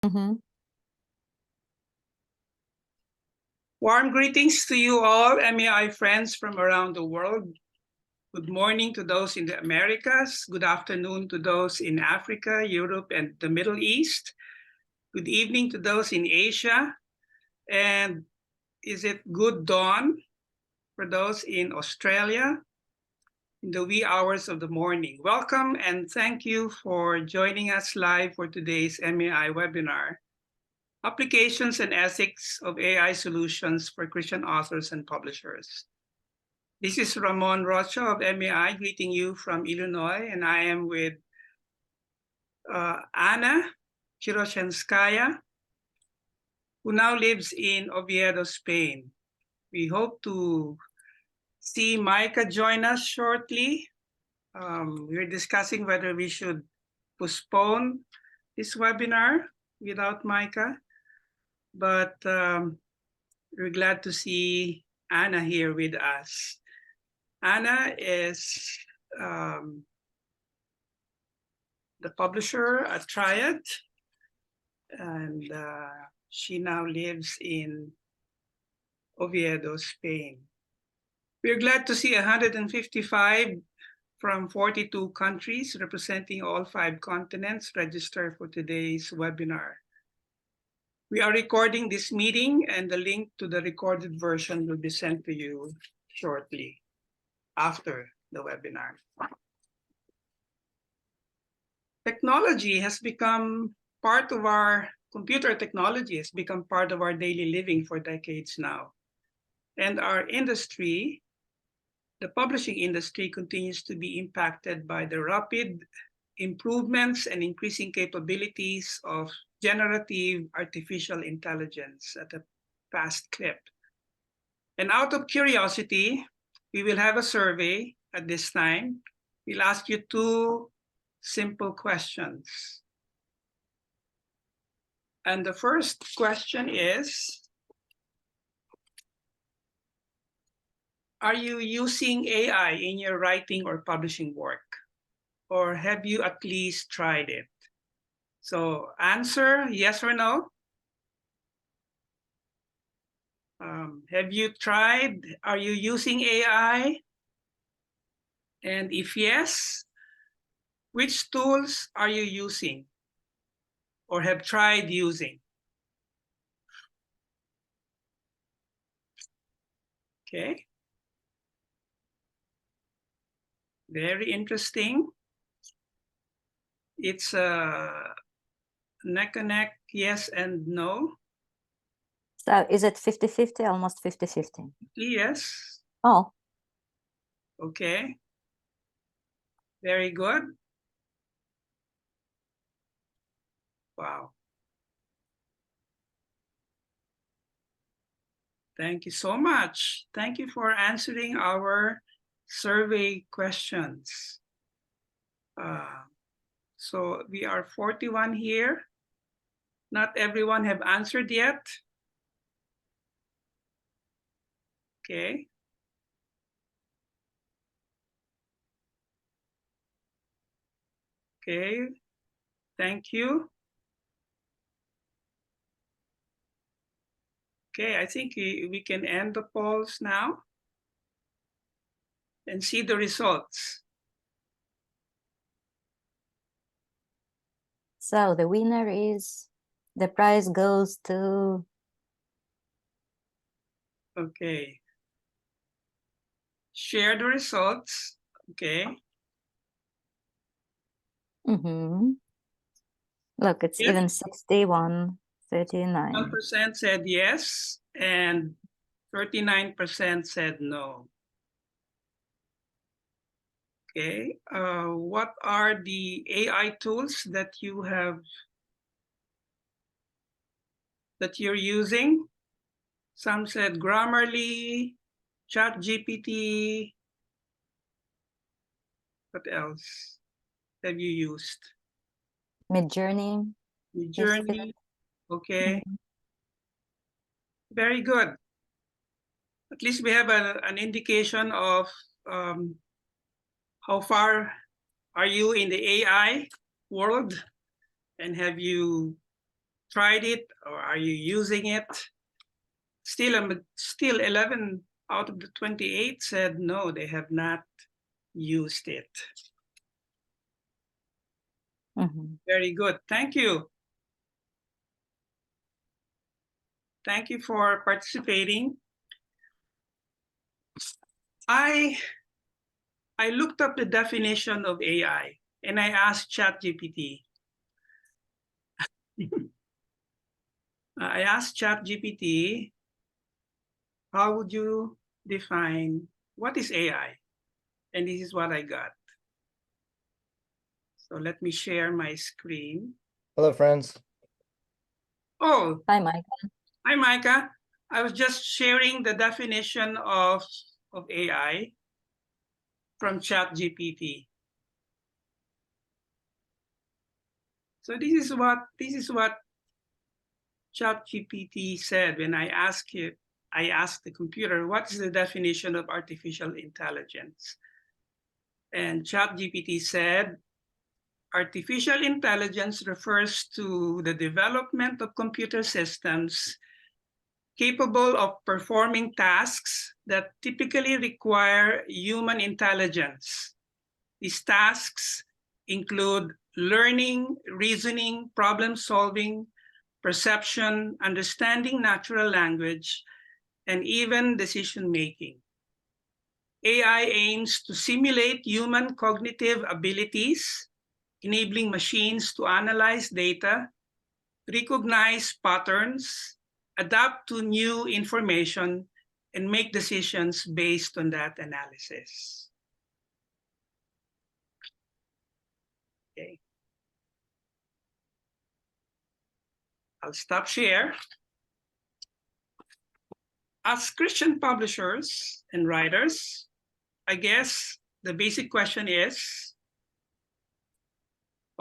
Mm-hmm. Warm greetings to you all, MAI friends from around the world. Good morning to those in the Americas. Good afternoon to those in Africa, Europe, and the Middle East. Good evening to those in Asia. And is it good dawn for those in Australia in the wee hours of the morning? Welcome and thank you for joining us live for today's MAI webinar, Applications and Ethics of AI Solutions for Christian Authors and Publishers. This is Ramon Rocha of MAI greeting you from Illinois, and I am with Anna SHIROCHENSKAYA, who now lives in Oviedo, Spain. We hope to see Micah join us shortly. We're discussing whether we should postpone this webinar without Micah, but we're glad to see Anna here with us. Anna is the publisher at Triad, and she now lives in Oviedo, Spain. We're glad to see 155 from 42 countries representing all 5 continents registered for today's webinar. We are recording this meeting, and the link to the recorded version will be sent to you shortly after the webinar. Technology has become part of our, computer technology has become part of our daily living for decades now. And our industry, the publishing industry, continues to be impacted by the rapid improvements and increasing capabilities of generative artificial intelligence at a fast clip. And out of curiosity, we will have a survey at this time. We'll ask you 2 simple questions. And the first question is, are you using AI in your writing or publishing work? Or have you at least tried it? So answer yes or no. Have you tried? Are you using AI? And if yes, which tools are you using or have tried using? Okay. Very interesting. It's a neck and neck, yes and no. So is it 50-50, almost 50-50? Yes. Oh. Okay. Very good. Wow. Thank you so much. Thank you for answering our survey questions. So we are 41 here. Not everyone have answered yet. Okay. Okay, thank you. Okay, I think we can end the polls now and see the results. So the winner is, the prize goes to... Okay. Share the results. Okay. Mm-hmm. Look, it's Yes. even 61-39. 1% said yes, and 39% said no. Okay. What are the AI tools that you're using? Some said Grammarly, ChatGPT. What else have you used? Midjourney. Midjourney. Okay. Mm-hmm. Very good. At least we have an indication of how far are you in the AI world, and have you tried it or are you using it? Still 11 out of the 28 said no, they have not used it. Very good. Thank you. Thank you for participating. I looked up the definition of AI and I asked ChatGPT. I asked ChatGPT, how would you define what is AI? And this is what I got. So let me share my screen. Hello, friends. Oh, Hi, Mike. hi, Micah. I was just sharing the definition of AI from ChatGPT. So this is what ChatGPT said when I asked the computer, what is the definition of artificial intelligence? And ChatGPT said, artificial intelligence refers to the development of computer systems capable of performing tasks that typically require human intelligence. These tasks include learning, reasoning, problem solving, perception, understanding natural language, and even decision making. AI aims to simulate human cognitive abilities, enabling machines to analyze data, recognize patterns, adapt to new information, and make decisions based on that analysis. Okay. I'll stop share. As Christian publishers and writers, I guess the basic question is,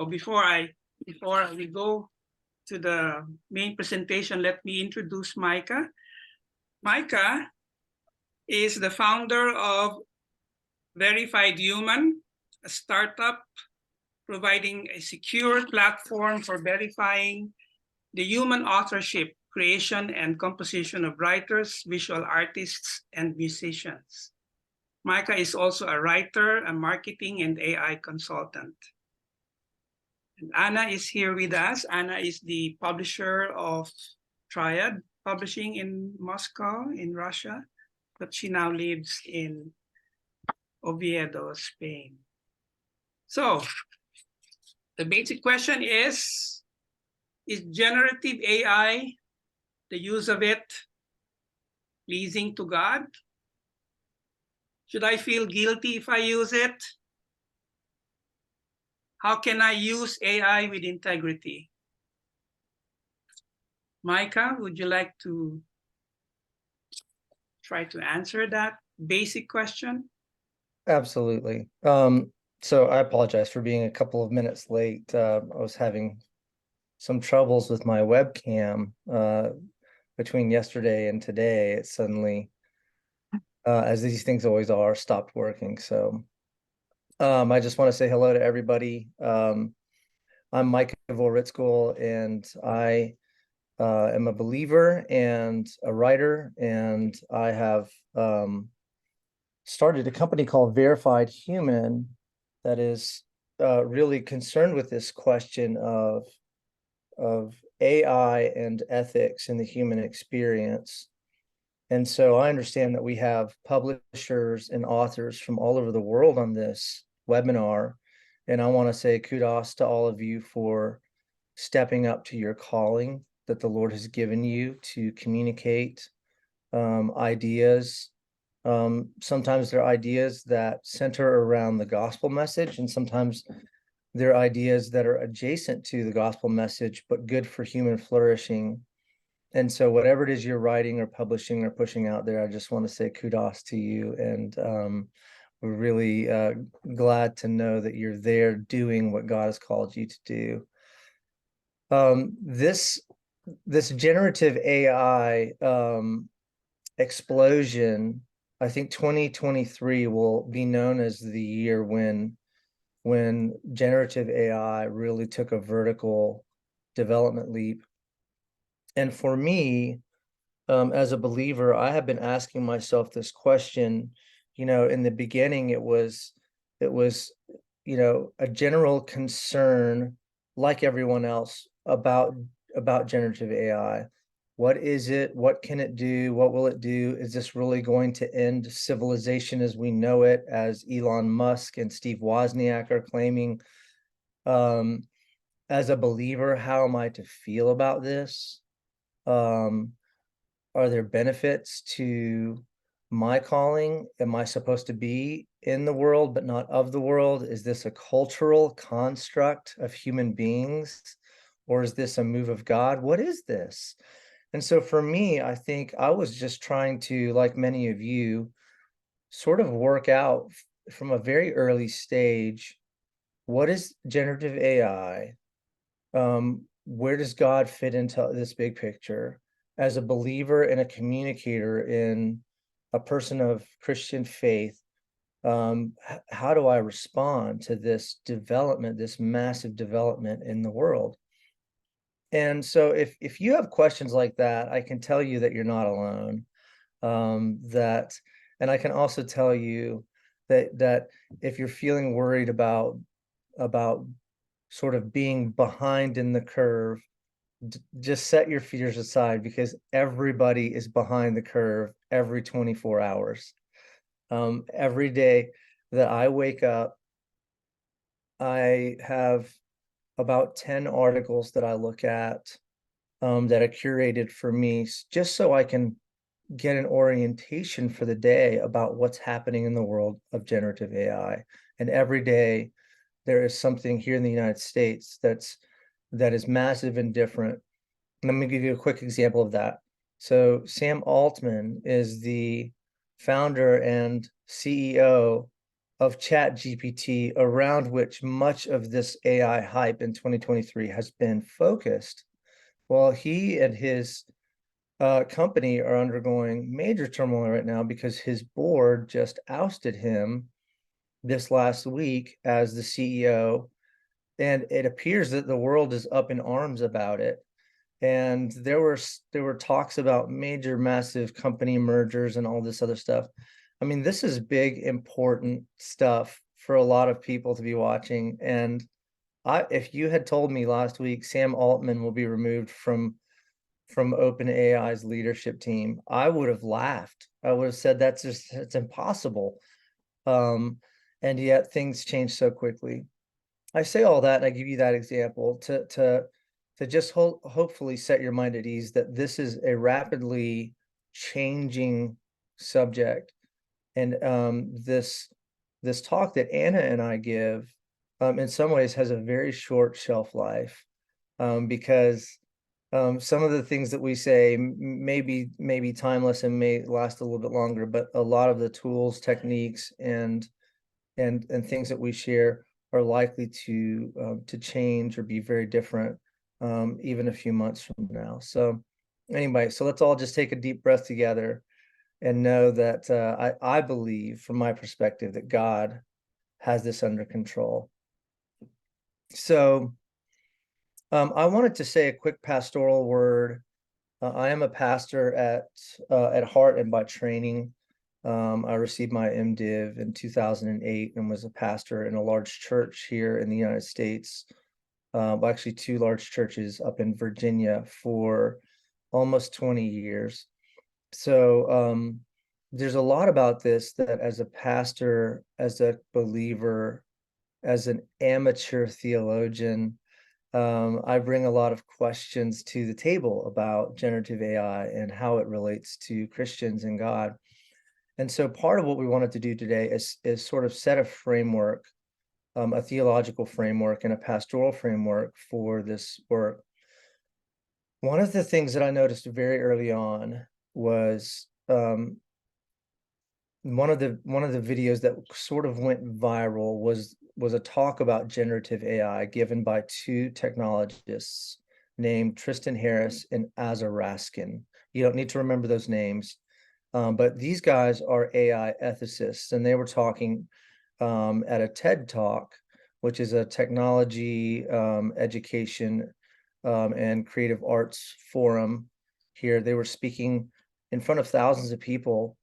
before we go to the main presentation, let me introduce Micah. Micah is the founder of Verified Human, a startup providing a secure platform for verifying the human authorship, creation, and composition of writers, visual artists, and musicians. Micah is also a writer, a marketing and AI consultant. And Anna is here with us. Anna is the publisher of Triad Publishing in Moscow, in Russia, but she now lives in Oviedo, Spain. So the basic question is generative AI, the use of it, pleasing to God? Should I feel guilty if I use it? How can I use AI with integrity? Micah, would you like to try to answer that basic question? Absolutely. So I apologize for being a couple of minutes late. I was having some troubles with my webcam between yesterday and today. It suddenly, as these things always are, stopped working. So I just want to say hello to everybody. I'm Micah Vorritzkel, and I am a believer and a writer, and I have started a company called Verified Human that is really concerned with this question of AI and ethics in the human experience. And so I understand that we have publishers and authors from all over the world on this webinar. And I want to say kudos to all of you for stepping up to your calling that the Lord has given you to communicate ideas. Sometimes they're ideas that center around the gospel message, and sometimes they're ideas that are adjacent to the gospel message, but good for human flourishing. And so whatever it is you're writing or publishing or pushing out there, I just want to say kudos to you. And we're really glad to know that you're there doing what God has called you to do. This generative AI explosion, I think 2023 will be known as the year when generative AI really took a vertical development leap. And for me, as a believer, I have been asking myself this question. In the beginning, it was, a general concern, like everyone else, about generative AI. What is it? What can it do? What will it do? Is this really going to end civilization as we know it, as Elon Musk and Steve Wozniak are claiming? As a believer, how am I to feel about this? Are there benefits to my calling? Am I supposed to be in the world but not of the world? Is this a cultural construct of human beings, or is this a move of God? What is this? And so for me, I think I was just trying to, like many of you, sort of work out from a very early stage, what is generative AI? Where does God fit into this big picture? As a believer and a communicator in a person of Christian faith, how do I respond to this development, this massive development in the world? And so if you have questions like that, I can tell you that you're not alone. And I can also tell you that if you're feeling worried about sort of being behind in the curve, just set your fears aside, because everybody is behind the curve every 24 hours. Every day that I wake up, I have about 10 articles that I look at that are curated for me, just so I can get an orientation for the day about what's happening in the world of generative AI. And every day there is something here in the United States that is massive and different. And let me give you a quick example of that. So Sam Altman is the founder and CEO of ChatGPT, around which much of this AI hype in 2023 has been focused. Well, he and his company are undergoing major turmoil right now because his board just ousted him this last week as the CEO, and it appears that the world is up in arms about it. And there were talks about major, massive company mergers and all this other stuff. I mean, this is big, important stuff for a lot of people to be watching. And if you had told me last week Sam Altman will be removed from OpenAI's leadership team, I would have laughed. I would have said it's impossible. And yet things change so quickly. I say all that, and I give you that example to just hopefully set your mind at ease that this is a rapidly changing subject. And this talk that Anna and I give, in some ways, has a very short shelf life, because some of the things that we say may be timeless and may last a little bit longer, but a lot of the tools, techniques, and things that we share are likely to change or be very different, even a few months from now. So anyway, so let's all just take a deep breath together and know that I believe, from my perspective, that God has this under control. So I wanted to say a quick pastoral word. I am a pastor at heart and by training. I received my MDiv in 2008 and was a pastor in a large church here in the United States. Actually, two large churches up in Virginia for almost 20 years. So there's a lot about this that, as a pastor, as a believer, as an amateur theologian, I bring a lot of questions to the table about generative AI and how it relates to Christians and God. And so part of what we wanted to do today is sort of set a framework, a theological framework and a pastoral framework for this work. One of the things that I noticed very early on was one of the videos that sort of went viral was a talk about generative AI given by two technologists named Tristan Harris and Asa Raskin. You don't need to remember those names. But these guys are AI ethicists, and they were talking at a TED Talk, which is a technology education and Creative Arts Forum here. They were speaking in front of thousands of people,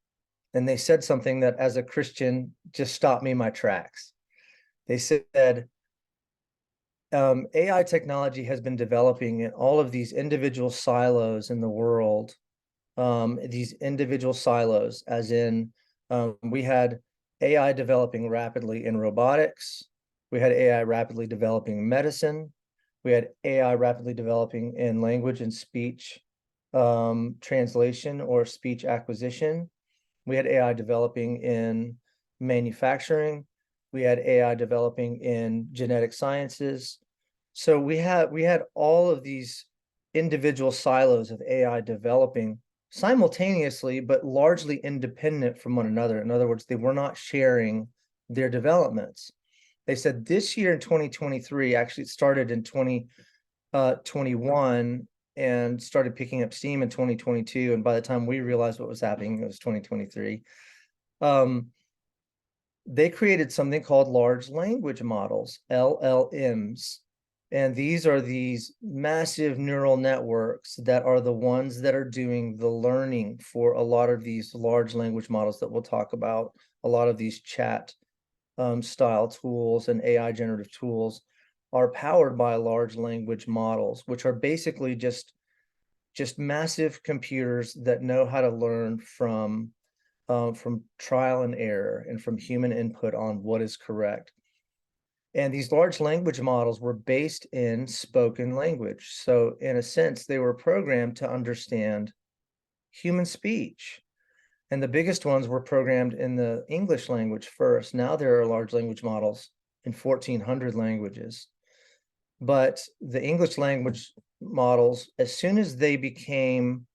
and they said something that, as a Christian, just stopped me in my tracks. They said, AI technology has been developing in all of these individual silos in the world. These individual silos, as in, we had AI developing rapidly in robotics. We had AI rapidly developing in medicine. We had AI rapidly developing in language and speech translation or speech acquisition. We had AI developing in manufacturing. We had AI developing in genetic sciences. So we had all of these individual silos of AI developing simultaneously, but largely independent from one another. In other words, they were not sharing their developments. They said this year in 2023, actually it started in 2021 and started picking up steam in 2022. And by the time we realized what was happening, it was 2023. They created something called large language models, LLMs. And these are these massive neural networks that are the ones that are doing the learning for a lot of these large language models that we'll talk about, a lot of these chat style tools and AI generative tools are powered by large language models, which are basically just massive computers that know how to learn from trial and error and from human input on what is correct. And these large language models were based in spoken language. So in a sense, they were programmed to understand human speech. And the biggest ones were programmed in the English language first. Now there are large language models in 1,400 languages. But the English language models, as soon as they became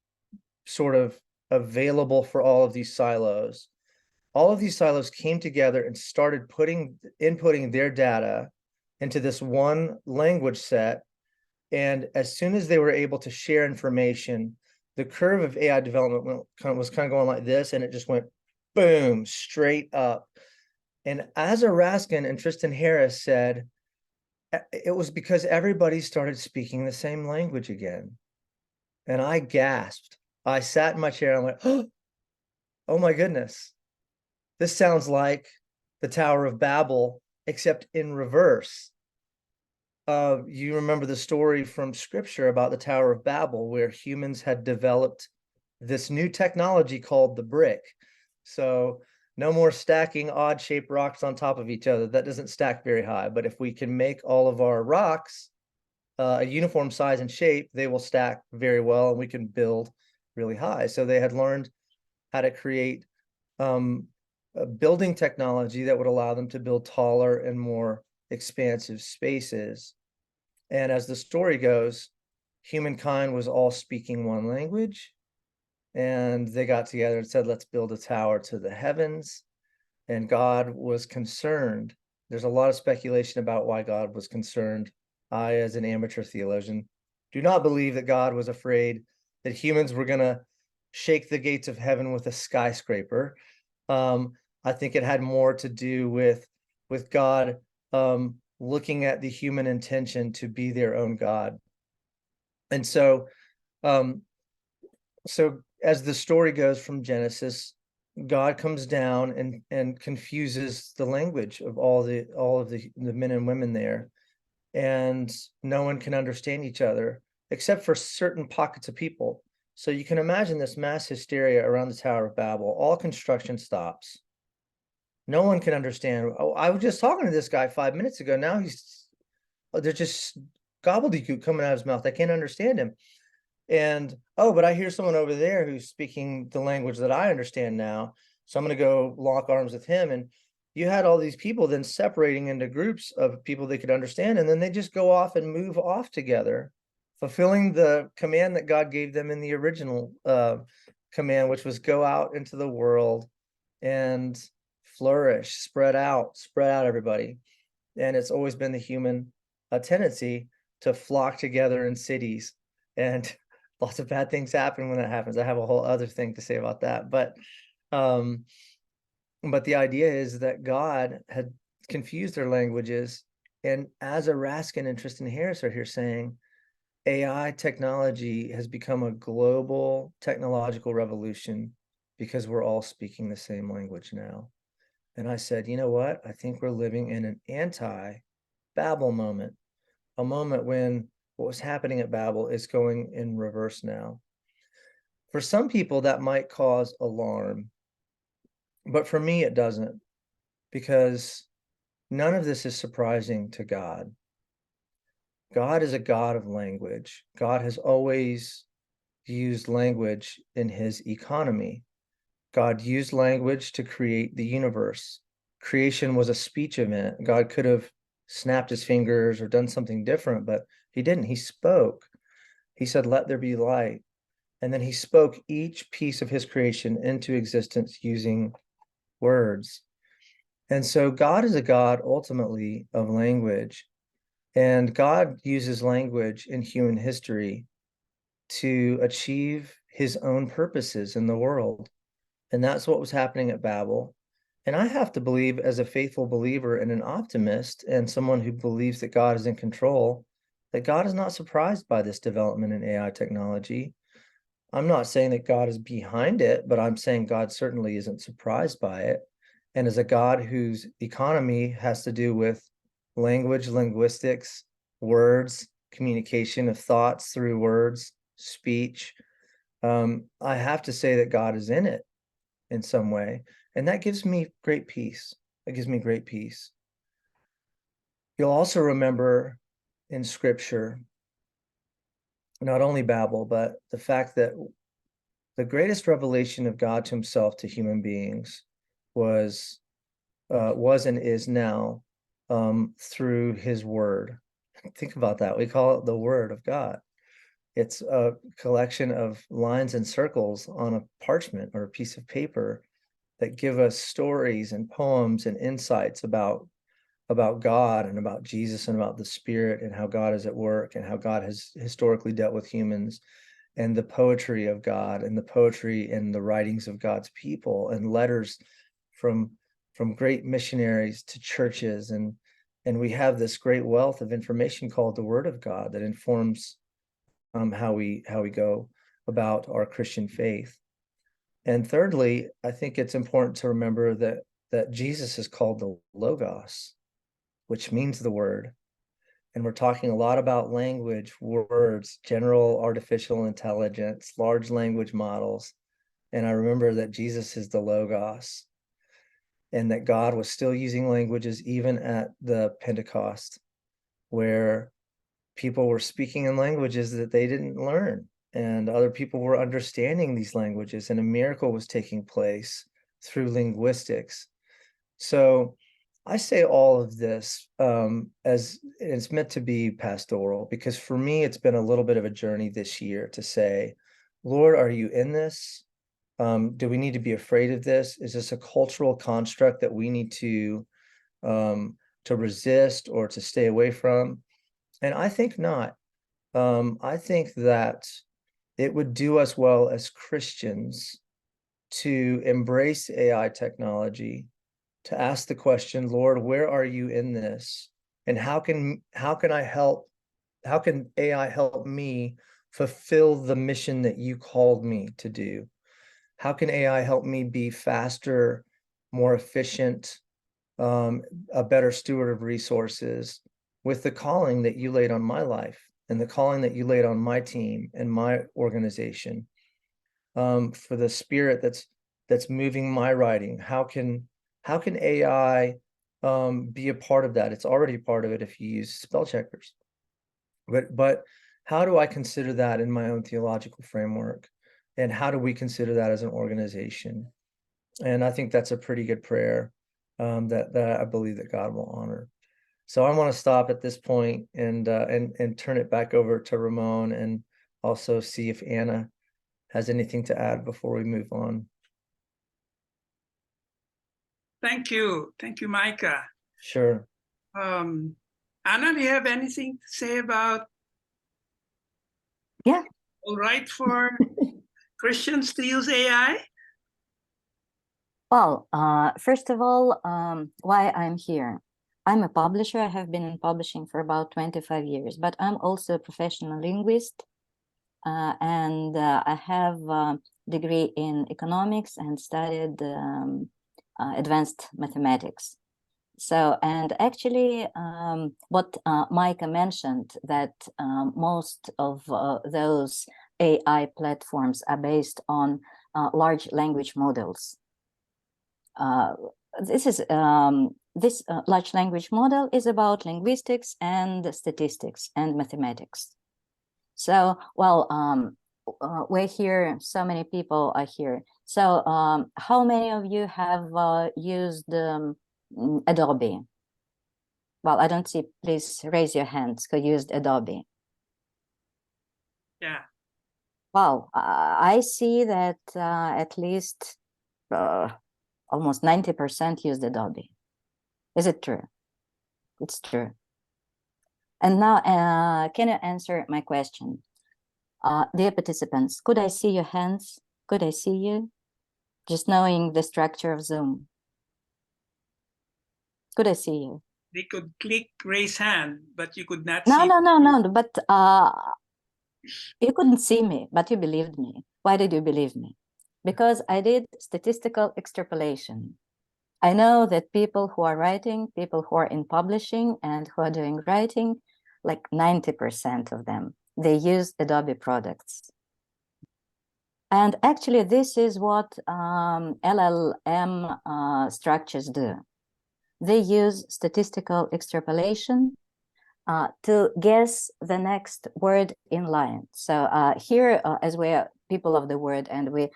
sort of available for all of these silos came together and started inputting their data into this one language set. And as soon as they were able to share information, the curve of AI development was kind of going like this, and it just went boom, straight up. And Asa Raskin and Tristan Harris said it was because everybody started speaking the same language again. And I gasped. I sat in my chair and I went, oh my goodness. This sounds like the Tower of Babel, except in reverse. You remember the story from scripture about the Tower of Babel, where humans had developed this new technology called the brick. So no more stacking odd-shaped rocks on top of each other. That doesn't stack very high. But if we can make all of our rocks a uniform size and shape, they will stack very well, and we can build really high. So they had learned how to create a building technology that would allow them to build taller and more expansive spaces. And as the story goes, humankind was all speaking one language, and they got together and said, let's build a tower to the heavens. And God was concerned. There's a lot of speculation about why God was concerned. I, as an amateur theologian, do not believe that God was afraid that humans were going to shake the gates of heaven with a skyscraper. I think it had more to do with God looking at the human intention to be their own God. And so as the story goes from Genesis, God comes down and confuses the language of all of the men and women there, and no one can understand each other except for certain pockets of people. So you can imagine this mass hysteria around the Tower of Babel. All construction stops. No one can understand. Oh, I was just talking to this guy 5 minutes ago. Now there's just gobbledygook coming out of his mouth. I can't understand him. And, oh, but I hear someone over there who's speaking the language that I understand now. So I'm going to go lock arms with him. And you had all these people then separating into groups of people they could understand. And then they just go off and move off together, fulfilling the command that God gave them in the original command, which was go out into the world and flourish, spread out everybody. And it's always been the human tendency to flock together in cities, and lots of bad things happen when that happens. I have a whole other thing to say about that, but the idea is that God had confused their languages, and Asa Raskin and Tristan Harris are here saying AI technology has become a global technological revolution because we're all speaking the same language now. And I said, you know what? I think we're living in an anti-Babel moment, a moment when what was happening at Babel is going in reverse now. For some people, that might cause alarm, but for me, it doesn't, because none of this is surprising to God. God is a God of language. God has always used language in his economy. God used language to create the universe. Creation was a speech event. God could have snapped his fingers or done something different, but he didn't. He spoke. He said, "Let there be light." And then he spoke each piece of his creation into existence using words. And so God is a God ultimately of language. And God uses language in human history to achieve his own purposes in the world. And that's what was happening at Babel. And I have to believe, as a faithful believer and an optimist and someone who believes that God is in control, that God is not surprised by this development in AI technology. I'm not saying that God is behind it, but I'm saying God certainly isn't surprised by it. And as a God whose economy has to do with language, linguistics, words, communication of thoughts through words, speech, I have to say that God is in it in some way. And that gives me great peace. It gives me great peace. You'll also remember in scripture, not only Babel, but the fact that the greatest revelation of God to himself to human beings was and is now through his word. Think about that. We call it the word of God. It's a collection of lines and circles on a parchment or a piece of paper that give us stories and poems and insights about God and about Jesus and about the Spirit and how God is at work and how God has historically dealt with humans, and the poetry of God and the poetry and the writings of God's people and letters from great missionaries to churches, and we have this great wealth of information called the Word of God that informs how we go about our Christian faith. And thirdly, I think it's important to remember that Jesus is called the Logos, which means the Word. And we're talking a lot about language, words, general artificial intelligence, large language models. And I remember that Jesus is the Logos, and that God was still using languages even at the Pentecost, where people were speaking in languages that they didn't learn, and other people were understanding these languages, and a miracle was taking place through linguistics. So I say all of this as it's meant to be pastoral, because for me, it's been a little bit of a journey this year to say, Lord, are you in this? Do we need to be afraid of this? Is this a cultural construct that we need to resist or to stay away from? And I think not. I think that it would do us well as Christians to embrace AI technology, to ask the question, Lord, where are you in this? And how can AI help me fulfill the mission that you called me to do? How can AI help me be faster, more efficient, a better steward of resources with the calling that you laid on my life and the calling that you laid on my team and my organization, for the spirit that's moving my writing? How can AI be a part of that? It's already a part of it if you use spell checkers. But how do I consider that in my own theological framework? And how do we consider that as an organization? And I think that's a pretty good prayer that I believe that God will honor. So I want to stop at this point and turn it back over to Ramon, and also see if Anna has anything to add before we move on. Thank you, Micah. Sure. Anna, do you have anything to say about? Yeah. All right for Christians to use AI? Well, first of all, why I'm here. I'm a publisher. I have been in publishing for about 25 years, but I'm also a professional linguist. And I have a degree in economics and studied advanced mathematics. So, and actually, what Micah mentioned, that most of those AI platforms are based on large language models. This large language model is about linguistics and statistics and mathematics. So, well, we're here, so many people are here. So how many of you have used Adobe? Well, I don't see, please raise your hands who used Adobe. Yeah. Well, I see that at least almost 90% used Adobe. Is it true? It's true. And now, can you answer my question? Dear participants, could I see your hands? Could I see you? Just knowing the structure of Zoom. Could I see you? They could click raise hand, but you could not No, see. no, but you couldn't see me, but you believed me. Why did you believe me? Because I did statistical extrapolation. I know that people who are writing, people who are in publishing and who are doing writing, like 90% of them, they use Adobe products. And actually, this is what LLM structures do. They use statistical extrapolation to guess the next word in line. So here, as we are people of the word, and we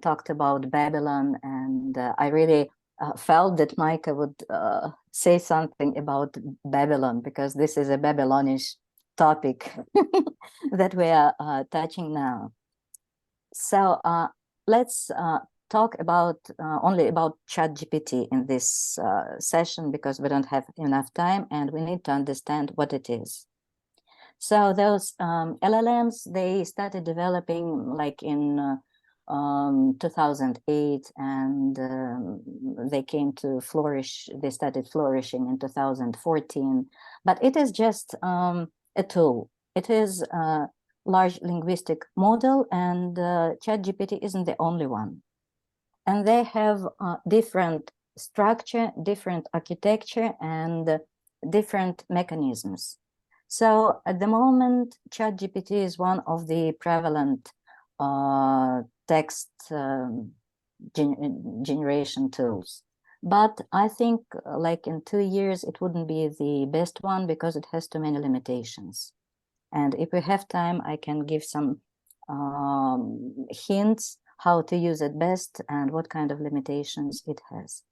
talked about Babylon, and I really felt that Micah would say something about Babylon, because this is a Babylonish topic that we are touching now. So let's talk about only about ChatGPT in this session, because we don't have enough time and we need to understand what it is. So those LLMs, they started developing like in 2008, and they came to flourish. They started flourishing in 2014, but it is just a tool. It is a large linguistic model, and ChatGPT isn't the only one. And they have different structure, different architecture, and different mechanisms. So at the moment, ChatGPT is one of the prevalent text generation tools. But I think like in 2 years, it wouldn't be the best one because it has too many limitations. And if we have time, I can give some hints how to use it best and what kind of limitations it has.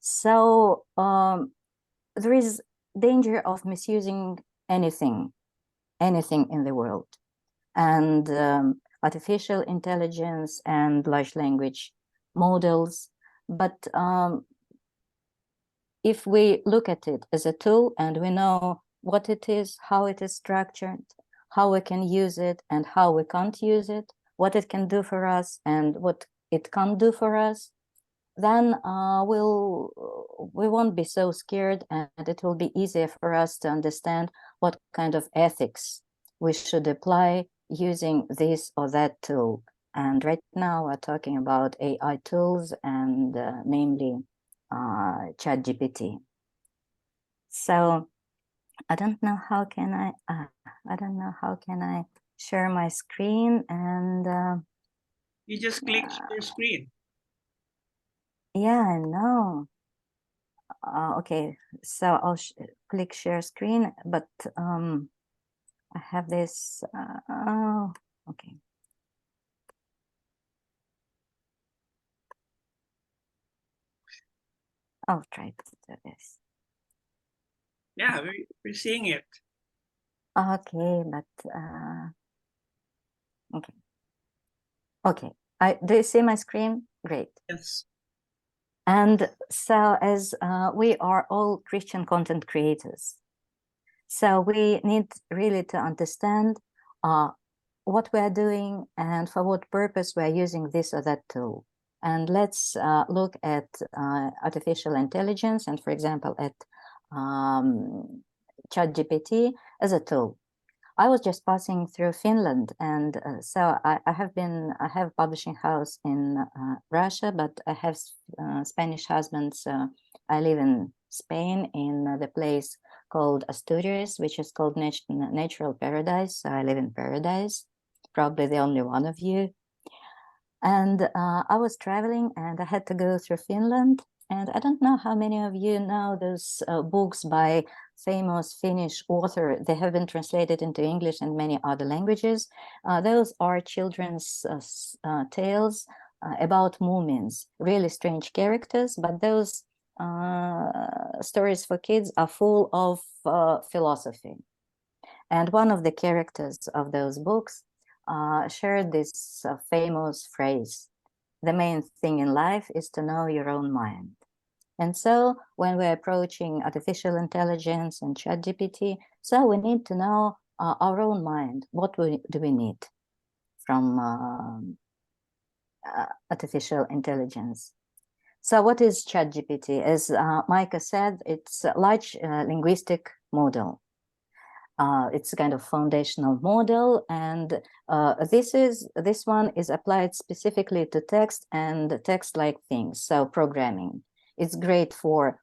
So there is danger of misusing anything in the world. And artificial intelligence and large language models. But if we look at it as a tool and we know what it is, how it is structured, how we can use it and how we can't use it, what it can do for us and what it can't do for us, then we won't be so scared, and it will be easier for us to understand what kind of ethics we should apply using this or that tool. And right now we're talking about AI tools, and namely ChatGPT. So I don't know how can I share my screen, and You just click share screen. yeah, I know. Okay, so I'll click share screen, but I have this. Oh, okay. I'll try to do this. Yeah, we're seeing it. Okay, but okay. Okay, do you see my screen? Great. Yes. And so as we are all Christian content creators, so we need really to understand what we are doing and for what purpose we are using this or that tool. And let's look at artificial intelligence and, for example, at ChatGPT as a tool. I was just passing through Finland, and so I have publishing house in Russia, but I have Spanish husband, so I live in Spain in the place called Asturias, which is called natural paradise. So I live in paradise, probably the only one of you. And I was traveling, and I had to go through Finland. And I don't know how many of you know those books by famous Finnish author. They have been translated into English and many other languages. Those are children's tales about Moomins, really strange characters, but those stories for kids are full of philosophy. And one of the characters of those books shared this famous phrase: the main thing in life is to know your own mind. And so when we're approaching artificial intelligence and ChatGPT, so we need to know our own mind. What do we need from artificial intelligence? So what is ChatGPT? As Micah said, it's a large linguistic model. It's a kind of foundational model, and this one is applied specifically to text and text-like things, so programming. It's great for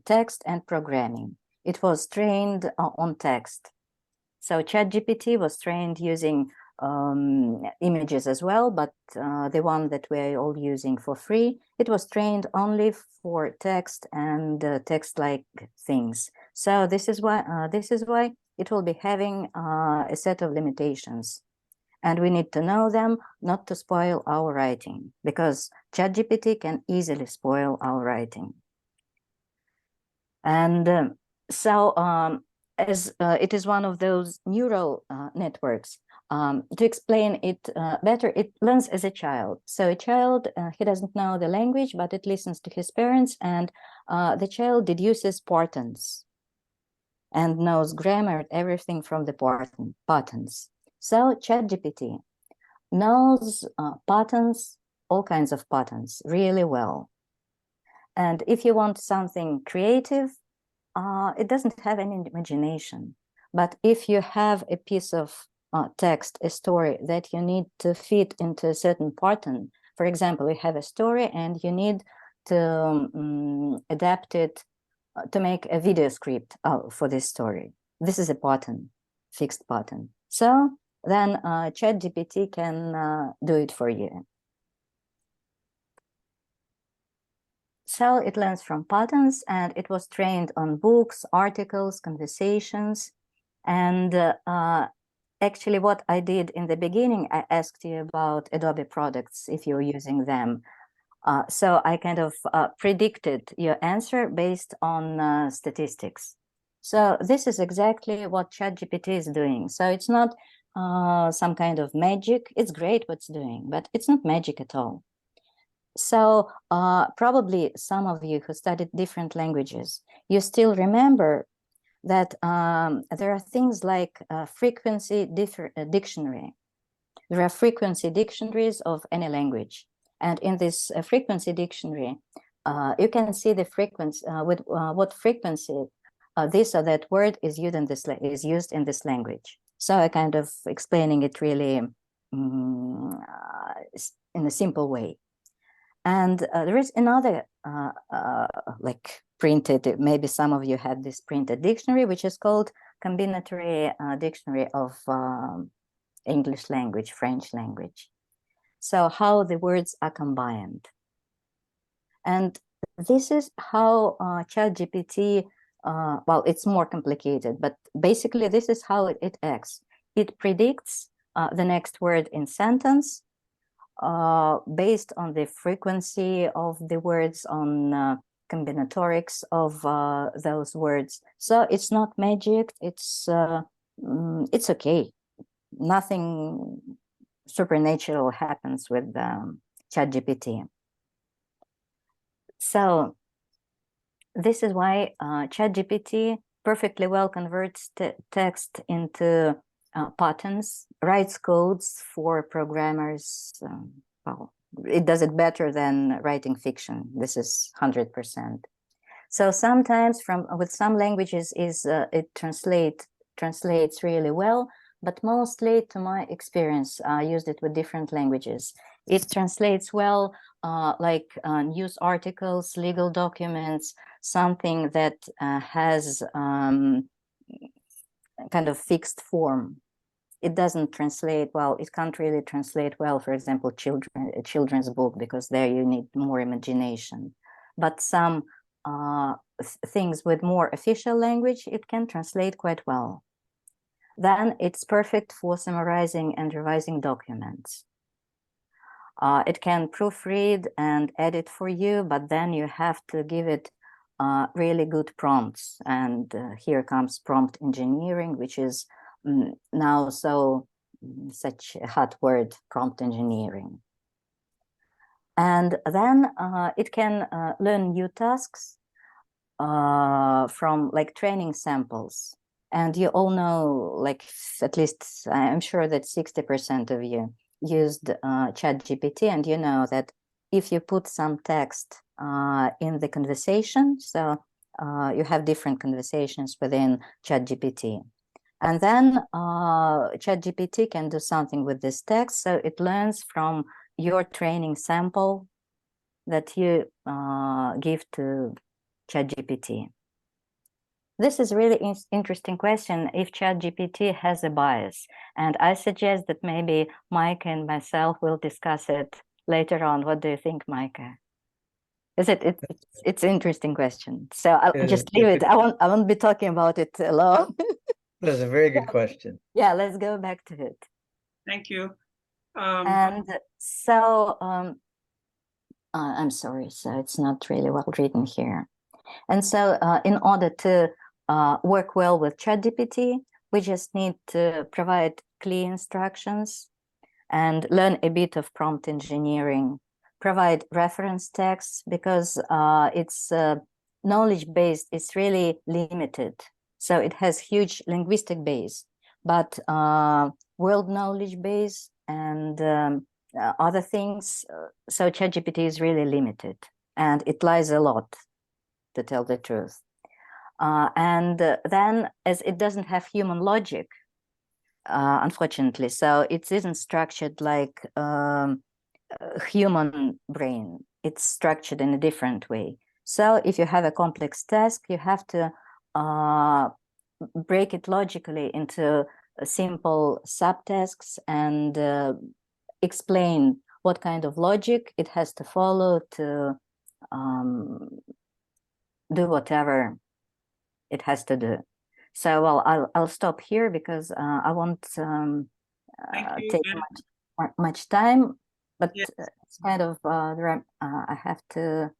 text and programming. It was trained on text. So ChatGPT was trained using images as well, but the one that we're all using for free, it was trained only for text and text-like things. So this is why it will be having a set of limitations. And we need to know them not to spoil our writing, because ChatGPT can easily spoil our writing. And as it is one of those neural networks, to explain it better, it learns as a child. So a child, he doesn't know the language, but it listens to his parents, and the child deduces patterns and knows grammar, everything from the patterns. So ChatGPT knows patterns, all kinds of patterns, really well. And if you want something creative, it doesn't have any imagination. But if you have a piece of text, a story that you need to fit into a certain pattern, for example, you have a story and you need to adapt it to make a video script for this story. This is a pattern, fixed pattern. So then ChatGPT can do it for you. So it learns from patterns, and it was trained on books, articles, conversations. And actually what I did in the beginning, I asked you about Adobe products, if you're using them. So I kind of predicted your answer based on statistics. So this is exactly what ChatGPT is doing. So it's not some kind of magic. It's great what's doing, but it's not magic at all. So probably some of you who studied different languages, you still remember that there are things like frequency dictionary. There are frequency dictionaries of any language. And in this frequency dictionary, you can see the frequency, with what frequency this or that word is used in this language. So I kind of explaining it really in a simple way. And there is another like printed, maybe some of you had this printed dictionary, which is called combinatory dictionary of English language, French language. So how the words are combined. And this is how ChatGPT, well, it's more complicated, but basically this is how it acts. It predicts the next word in sentence based on the frequency of the words, on combinatorics of those words. So it's not magic, it's okay. Nothing supernatural happens with ChatGPT. So this is why ChatGPT perfectly well converts text into patterns, writes codes for programmers. Well, it does it better than writing fiction. This is 100%. So sometimes with some languages it translates really well, but mostly, to my experience, I used it with different languages. It translates well, like news articles, legal documents, something that has kind of fixed form. It doesn't translate well. It can't really translate well, for example, a children's book, because there you need more imagination. But some things with more official language, it can translate quite well. Then it's perfect for summarizing and revising documents. It can proofread and edit for you, but then you have to give it really good prompts. And here comes prompt engineering, which is now such a hot word, prompt engineering. And then it can learn new tasks from like training samples. And you all know, like, at least I'm sure that 60% of you used ChatGPT, and you know that if you put some text in the conversation, so you have different conversations within ChatGPT, and then ChatGPT can do something with this text, so it learns from your training sample that you give to ChatGPT. This is really interesting question if ChatGPT has a bias, and I suggest that maybe Micah and myself will discuss it later on. What do you think, Micah? It's an interesting question. So I'll just leave it. I won't be talking about it alone. That's a very good question. Yeah, let's go back to it. Thank you. And so I'm sorry, so it's not really well written here. And so in order to work well with ChatGPT, we just need to provide clear instructions and learn a bit of prompt engineering, provide reference texts, because its knowledge base is really limited. So it has huge linguistic base, but world knowledge base and other things. So ChatGPT is really limited, and it lies a lot, to tell the truth. And then, as it doesn't have human logic, unfortunately, so it isn't structured like a human brain. It's structured in a different way. So if you have a complex task, you have to break it logically into simple subtasks and explain what kind of logic it has to follow to do whatever it has to do. So, well, I'll stop here because I won't take much time, but Yes. it's kind of I have to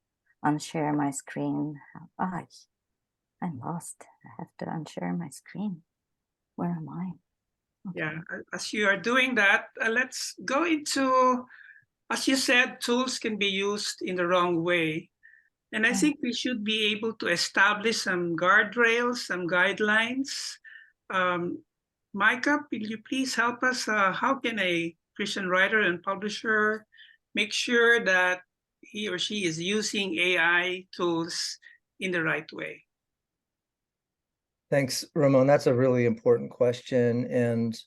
unshare my screen. I'm lost. I have to unshare my screen. Where am I? Okay. Yeah, as you are doing that, let's go into, as you said, tools can be used in the wrong way. And I think we should be able to establish some guardrails, some guidelines. Micah, will you please help us? How can a Christian writer and publisher make sure that he or she is using AI tools in the right way? Thanks, Ramon. That's a really important question. And,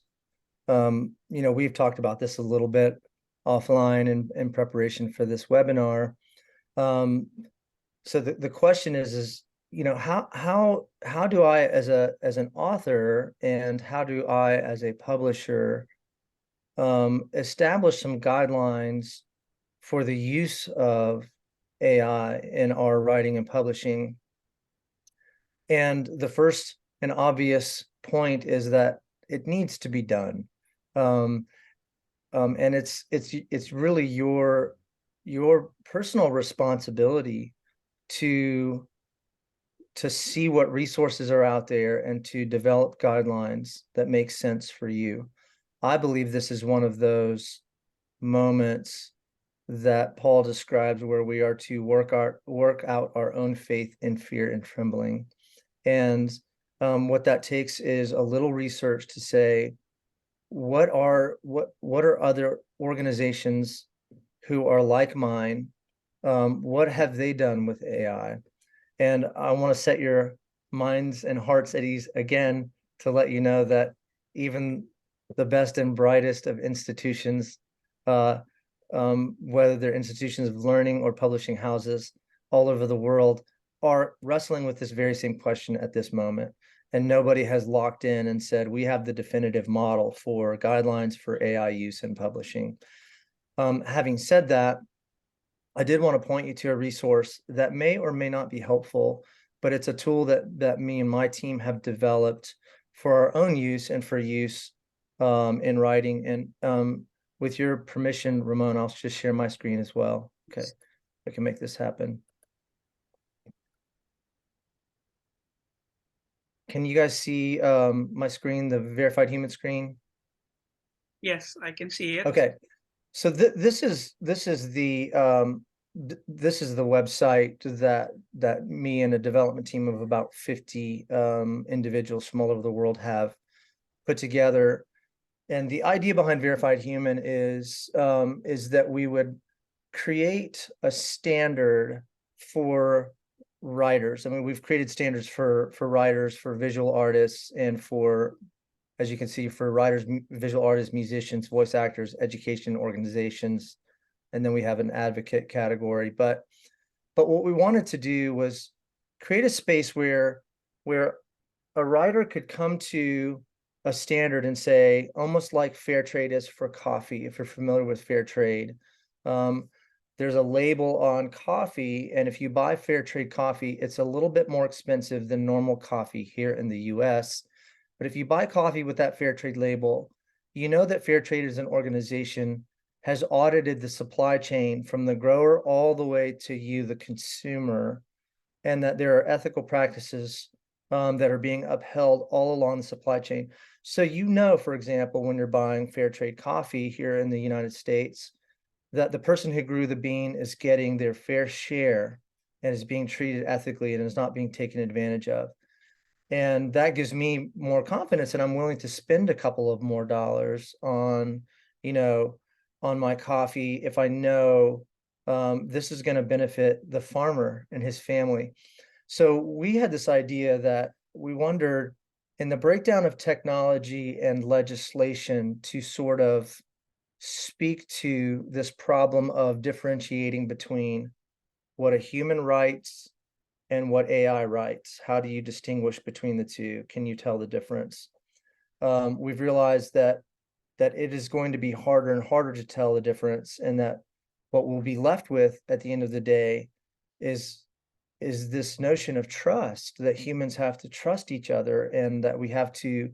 we've talked about this a little bit offline in preparation for this webinar. So the question is, how do I as an author, and how do I as a publisher establish some guidelines for the use of AI in our writing and publishing? And the first and obvious point is that it needs to be done. And it's really your personal responsibility to see what resources are out there and to develop guidelines that make sense for you. I believe this is one of those moments that Paul describes where we are to work out our own faith in fear and trembling. And what that takes is a little research to say, what are other organizations who are like mine? What have they done with AI? And I want to set your minds and hearts at ease again to let you know that even the best and brightest of institutions, whether they're institutions of learning or publishing houses all over the world, are wrestling with this very same question at this moment. And nobody has locked in and said, we have the definitive model for guidelines for AI use in publishing. Having said that, I did want to point you to a resource that may or may not be helpful, but it's a tool that me and my team have developed for our own use and for use in writing. And with your permission, Ramon, I'll just share my screen as well. Okay, I can make this happen. Can you guys see my screen, the verified human screen? Yes, I can see it. Okay, so this is the website that me and a development team of about 50 individuals from all over the world have put together. And the idea behind verified human is that we would create a standard for writers. I mean, we've created standards for writers, for visual artists, and for, as you can see, for writers, visual artists, musicians, voice actors, education organizations, and then we have an advocate category. But what we wanted to do was create a space where a writer could come to a standard and say, almost like fair trade is for coffee, if you're familiar with fair trade. There's a label on coffee, and if you buy fair trade coffee, it's a little bit more expensive than normal coffee here in the US. But if you buy coffee with that fair trade label, you know that fair trade as an organization has audited the supply chain from the grower all the way to you, the consumer, and that there are ethical practices that are being upheld all along the supply chain. So you know, for example, when you're buying fair trade coffee here in the United States, that the person who grew the bean is getting their fair share and is being treated ethically and is not being taken advantage of. And that gives me more confidence, and I'm willing to spend a couple of more dollars on, on my coffee if I know this is going to benefit the farmer and his family. So we had this idea that we wondered, in the breakdown of technology and legislation, to sort of speak to this problem of differentiating between what a human writes and what AI writes. How do you distinguish between the two? Can you tell the difference? We've realized that it is going to be harder and harder to tell the difference, and that what we'll be left with at the end of the day is this notion of trust, that humans have to trust each other, and that we have to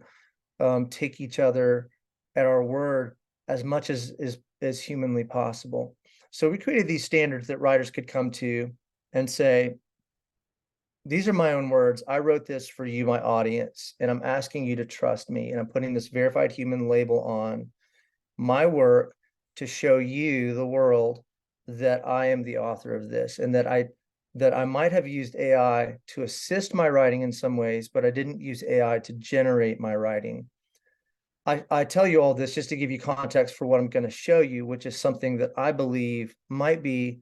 take each other at our word as much as humanly possible. So we created these standards that writers could come to and say, these are my own words. I wrote this for you, my audience, and I'm asking you to trust me. And I'm putting this verified human label on my work to show you, the world, that I am the author of this, and that I might have used AI to assist my writing in some ways, but I didn't use AI to generate my writing. I tell you all this just to give you context for what I'm going to show you, which is something that I believe might be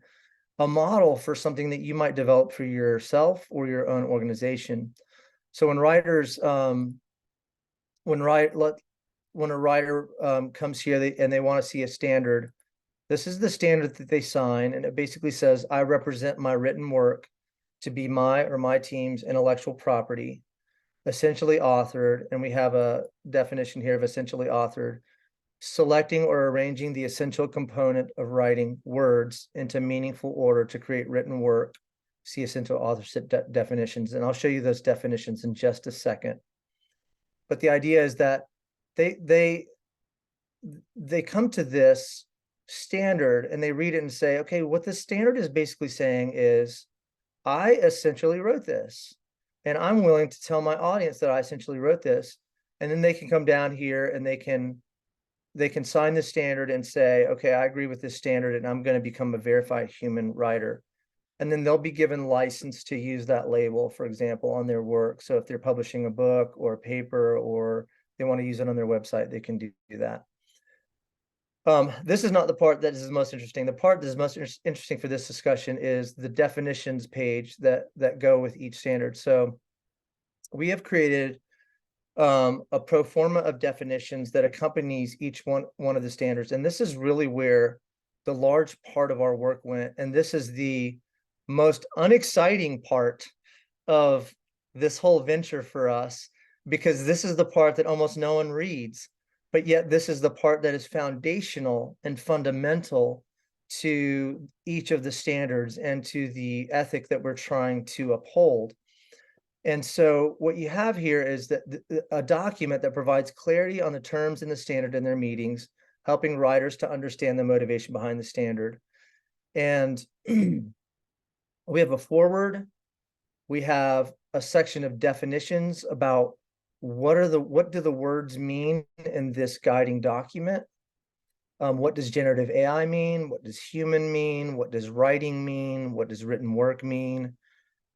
a model for something that you might develop for yourself or your own organization. So when writers, when a writer comes here and they want to see a standard, this is the standard that they sign, and it basically says, I represent my written work to be my or my team's intellectual property, essentially authored, and we have a definition here of essentially authored, selecting or arranging the essential component of writing words into meaningful order to create written work. See essential authorship definitions, and I'll show you those definitions in just a second. But the idea is that they come to this standard and they read it and say, okay, what this standard is basically saying is, I essentially wrote this, and I'm willing to tell my audience that I essentially wrote this. And then they can come down here and they can sign the standard and say, okay, I agree with this standard, and I'm going to become a verified human writer. And then they'll be given license to use that label, for example, on their work. So if they're publishing a book or a paper, or they want to use it on their website, they can do that. This is not the part that is the most interesting. The part that is most interesting for this discussion is the definitions page that go with each standard. So we have created a pro forma of definitions that accompanies each one of the standards. And this is really where the large part of our work went. And this is the most unexciting part of this whole venture for us, because this is the part that almost no one reads, but yet this is the part that is foundational and fundamental to each of the standards and to the ethic that we're trying to uphold. And so what you have here is that a document that provides clarity on the terms in the standard in their meetings, helping writers to understand the motivation behind the standard. And we have a foreword. We have a section of definitions about what do the words mean in this guiding document. What does generative AI mean? What does human mean? What does writing mean? What does written work mean?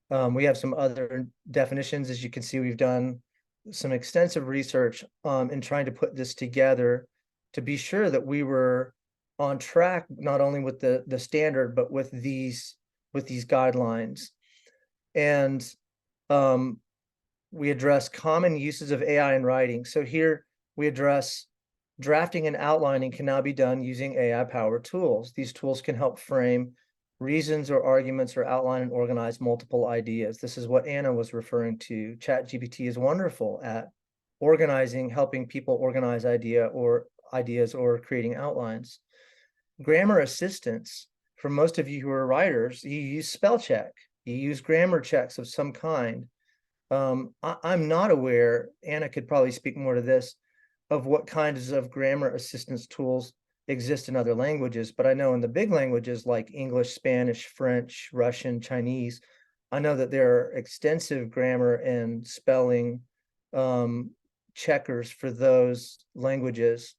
We have some other definitions. As you can see, we've done some extensive research in trying to put this together to be sure that we were on track, not only with the standard, but with these guidelines. And we address common uses of AI in writing. So here we address drafting and outlining can now be done using AI-powered tools. These tools can help frame reasons or arguments or outline and organize multiple ideas. This is what Anna was referring to. ChatGPT is wonderful at organizing, helping people organize ideas or creating outlines. Grammar assistance, for most of you who are writers, you use spell check, you use grammar checks of some kind. I'm not aware, Anna could probably speak more to this, of what kinds of grammar assistance tools exist in other languages, but I know in the big languages like English, Spanish, French, Russian, Chinese, I know that there are extensive grammar and spelling checkers for those languages.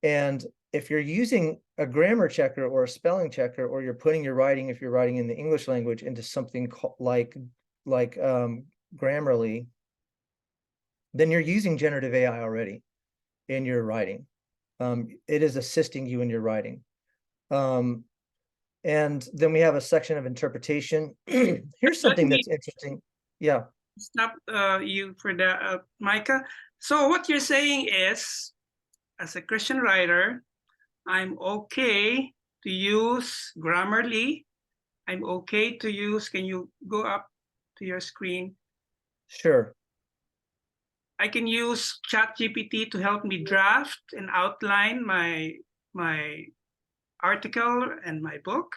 And if you're using a grammar checker or a spelling checker, or you're putting your writing, if you're writing in the English language, into something like Grammarly, then you're using generative AI already in your writing. It is assisting you in your writing. And then we have a section of interpretation. Here's something that's interesting. Yeah. Stop you for that, Micah. So what you're saying is, as a Christian writer, I'm okay to use Grammarly. I'm okay to use, can you go up to your screen? Sure. I can use ChatGPT to help me draft and outline my article and my book.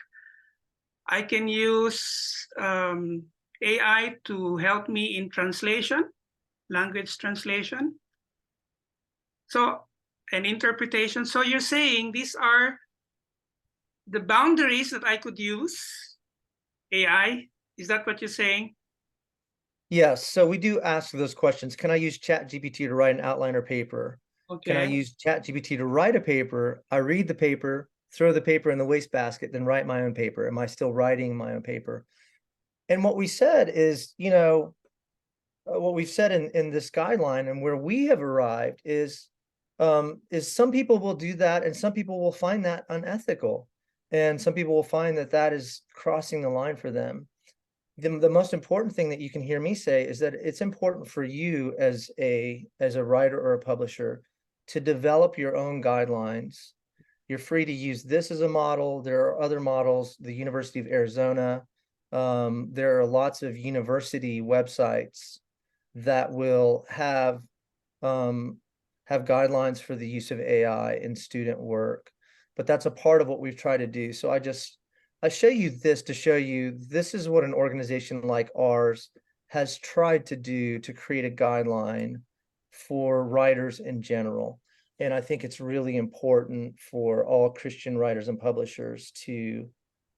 I can use AI to help me in translation, language translation. So, and interpretation. So you're saying these are the boundaries that I could use AI? Is that what you're saying? Yes, so we do ask those questions. Can I use ChatGPT to write an outline or paper? Okay. Can I use ChatGPT to write a paper? I read the paper, throw the paper in the wastebasket, then write my own paper. Am I still writing my own paper? And what we said is, what we've said in this guideline and where we have arrived is some people will do that and some people will find that unethical. And some people will find that that is crossing the line for them. The most important thing that you can hear me say is that it's important for you as a writer or a publisher to develop your own guidelines. You're free to use this as a model. There are other models, the University of Arizona. There are lots of university websites that will have guidelines for the use of AI in student work. But that's a part of what we've tried to do. So I show you this to show you this is what an organization like ours has tried to do to create a guideline for writers in general. And I think it's really important for all Christian writers and publishers to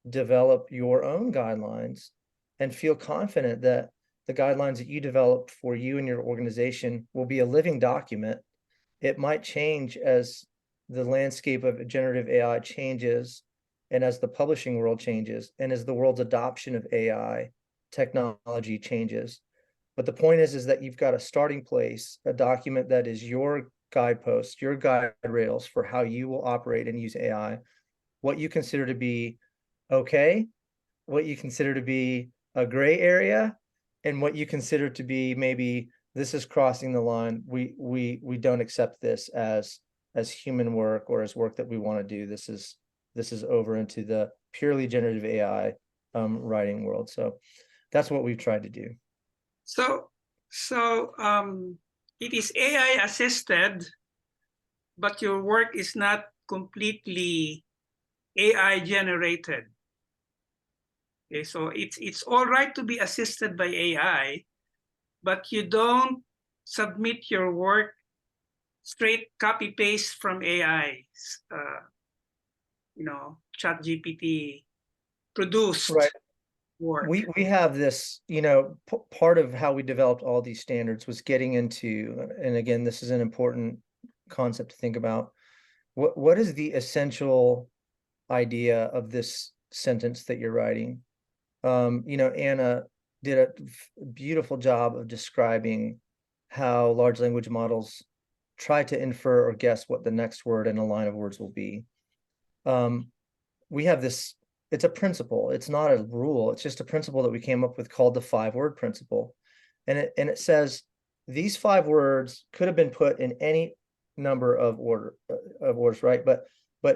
develop your own guidelines and feel confident that the guidelines that you develop for you and your organization will be a living document. It might change as the landscape of generative AI changes, and as the publishing world changes, and as the world's adoption of AI technology changes. But the point is that you've got a starting place, a document that is your guideposts, your guide rails for how you will operate and use AI, what you consider to be okay, what you consider to be a gray area, and what you consider to be maybe this is crossing the line. We don't accept this as human work or as work that we want to do. This is over into the purely generative AI writing world. So that's what we've tried to do. So it is AI assisted, but your work is not completely AI generated. Okay, so it's all right to be assisted by AI, but you don't submit your work straight copy paste from AI. Chat GPT produced Right. work. We have this, part of how we developed all these standards was getting into, and again, this is an important concept to think about. What is the essential idea of this sentence that you're writing? Anna did a beautiful job of describing how large language models try to infer or guess what the next word in a line of words will be. We have this, it's a principle. It's not a rule. It's just a principle that we came up with called the 5-word principle. And it says these 5 words could have been put in any number of words, right? But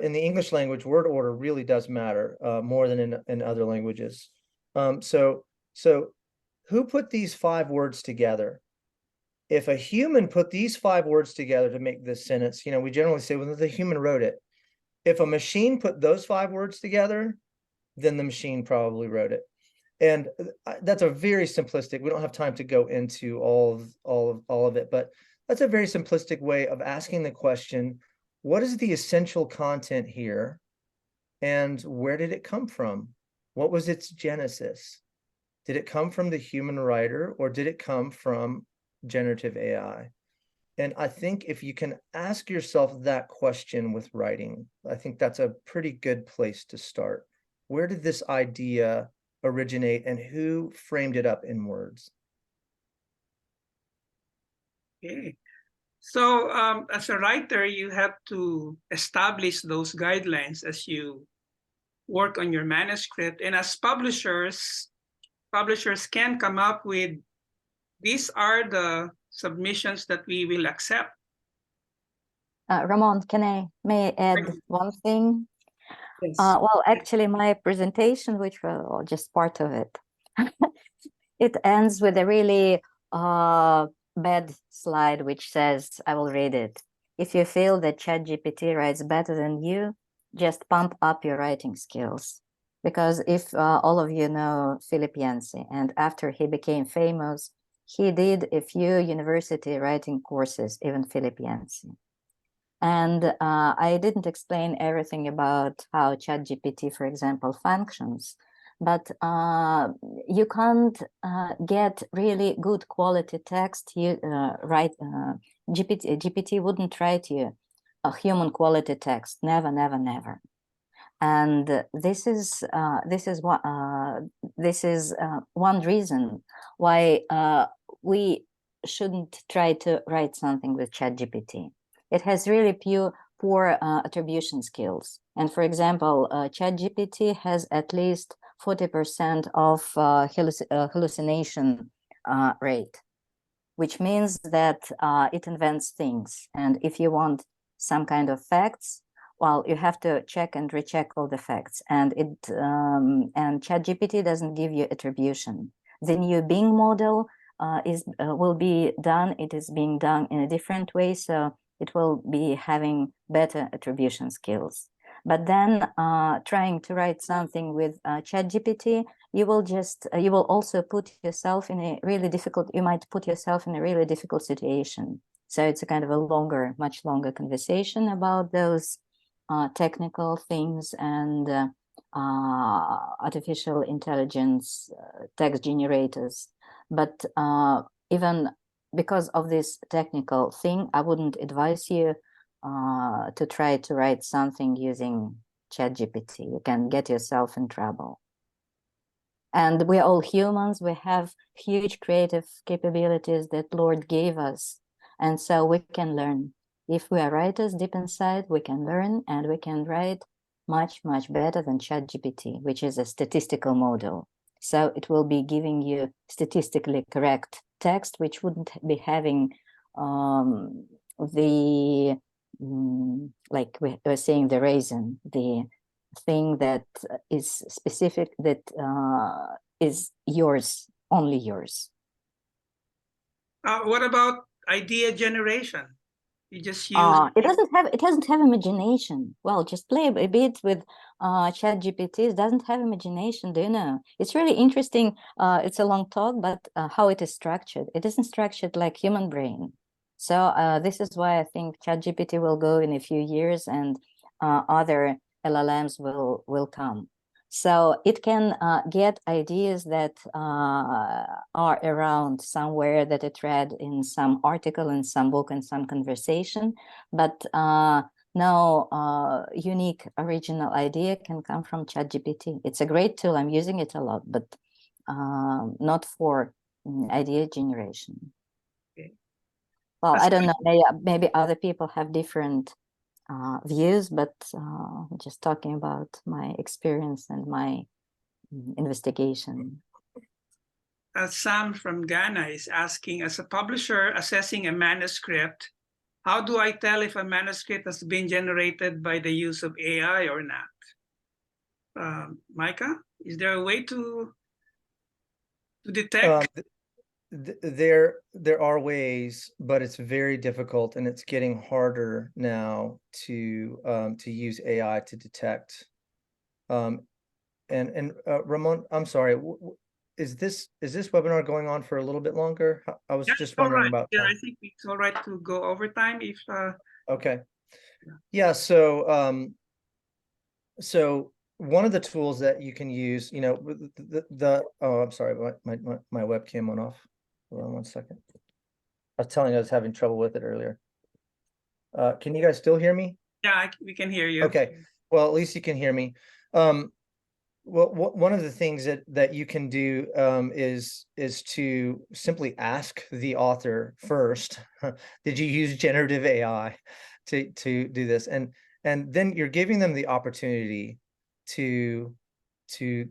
in the English language, word order really does matter more than in other languages. So who put these 5 words together? If a human put these 5 words together to make this sentence, we generally say, well, the human wrote it. If a machine put those 5 words together, then the machine probably wrote it. And that's a very simplistic, we don't have time to go into all of it, but that's a very simplistic way of asking the question, what is the essential content here? And where did it come from? What was its genesis? Did it come from the human writer, or did it come from generative AI? And I think if you can ask yourself that question with writing, I think that's a pretty good place to start. Where did this idea originate and who framed it up in words? Okay. So as a writer, you have to establish those guidelines as you work on your manuscript. And as publishers can come up with, these are the submissions that we will accept. Ramon, may I add one thing? Yes. Well, actually, my presentation, which was just part of it, it ends with a really bad slide, which says, I will read it. If you feel that ChatGPT writes better than you, just pump up your writing skills. Because if all of you know Philip Yancey, and after he became famous, he did a few university writing courses, even Philip Yancey. And I didn't explain everything about how ChatGPT, for example, functions, but you can't get really good quality text. GPT wouldn't write you a human quality text. Never, never, never. And this is one reason why we shouldn't try to write something with ChatGPT. It has really poor attribution skills. And for example, ChatGPT has at least 40% of hallucination rate, which means that it invents things. And if you want some kind of facts, well, you have to check and recheck all the facts. And ChatGPT doesn't give you attribution. The new Bing model will be done. It is being done in a different way, so it will be having better attribution skills. But then trying to write something with ChatGPT, you will also put yourself in a really difficult, you might put yourself in a really difficult situation. So it's a kind of a much longer conversation about those technical things and artificial intelligence text generators. But even because of this technical thing, I wouldn't advise you to try to write something using ChatGPT. You can get yourself in trouble. And we're all humans. We have huge creative capabilities that Lord gave us. And so we can learn. If we are writers deep inside, we can learn and we can write much, much better than ChatGPT, which is a statistical model. So it will be giving you statistically correct text, which wouldn't be having like we were saying, the reason, the thing that is specific, that is yours, only yours. What about idea generation? You just use it doesn't have imagination. Well, just play a bit with ChatGPT. It doesn't have imagination. Do you know? It's really interesting. It's a long talk, but how it is structured. It isn't structured like human brain. So this is why I think ChatGPT will go in a few years, and other LLMs will come. So it can get ideas that are around somewhere, that it read in some article, in some book, in some conversation, but no unique original idea can come from ChatGPT. It's a great tool. I'm using it a lot, but not for idea generation. Okay. Well, I don't know. Maybe other people have different views, but just talking about my experience and my investigation. Sam from Ghana is asking, as a publisher assessing a manuscript, how do I tell if a manuscript has been generated by the use of AI or not? Micah, is there a way to detect? There are ways, but it's very difficult, and it's getting harder now to use AI to detect. And Ramon, I'm sorry, is this webinar going on for a little bit longer? I was just wondering about. Yeah, I think it's all right to go over time if. Okay. Yeah. So one of the tools that you can use, oh, I'm sorry, my webcam went off. Hold on one second. I was telling you I was having trouble with it earlier. Can you guys still hear me? Yeah, we can hear you. Okay. Well, at least you can hear me. Well, one of the things that you can do is to simply ask the author first, did you use generative AI to do this? And then you're giving them the opportunity to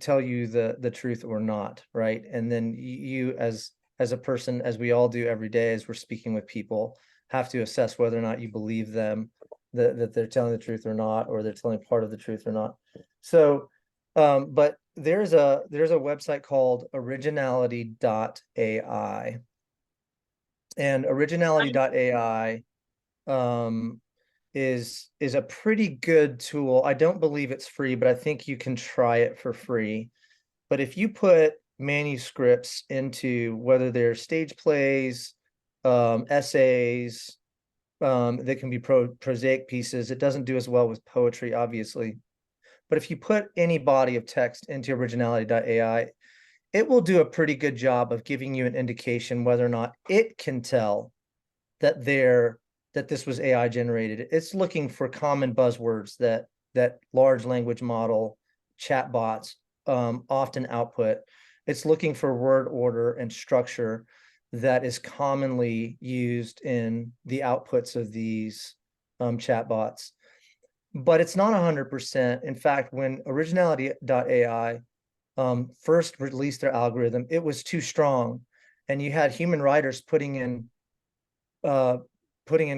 tell you the truth or not, right? And then you as a person, as we all do every day, as we're speaking with people, have to assess whether or not you believe them, that they're telling the truth or not, or they're telling part of the truth or not. So but there's a website called originality.ai, and originality.ai is a pretty good tool. I don't believe it's free, but I think you can try it for free. But if you put manuscripts into, whether they're stage plays, essays, they can be prosaic pieces. It doesn't do as well with poetry, obviously. But if you put any body of text into originality.ai, it will do a pretty good job of giving you an indication whether or not it can tell that this was AI generated. It's looking for common buzzwords that large language model chatbots often output. It's looking for word order and structure that is commonly used in the outputs of these chatbots. But it's not 100%. In fact, when originality.ai first released their algorithm, it was too strong, and you had human writers putting in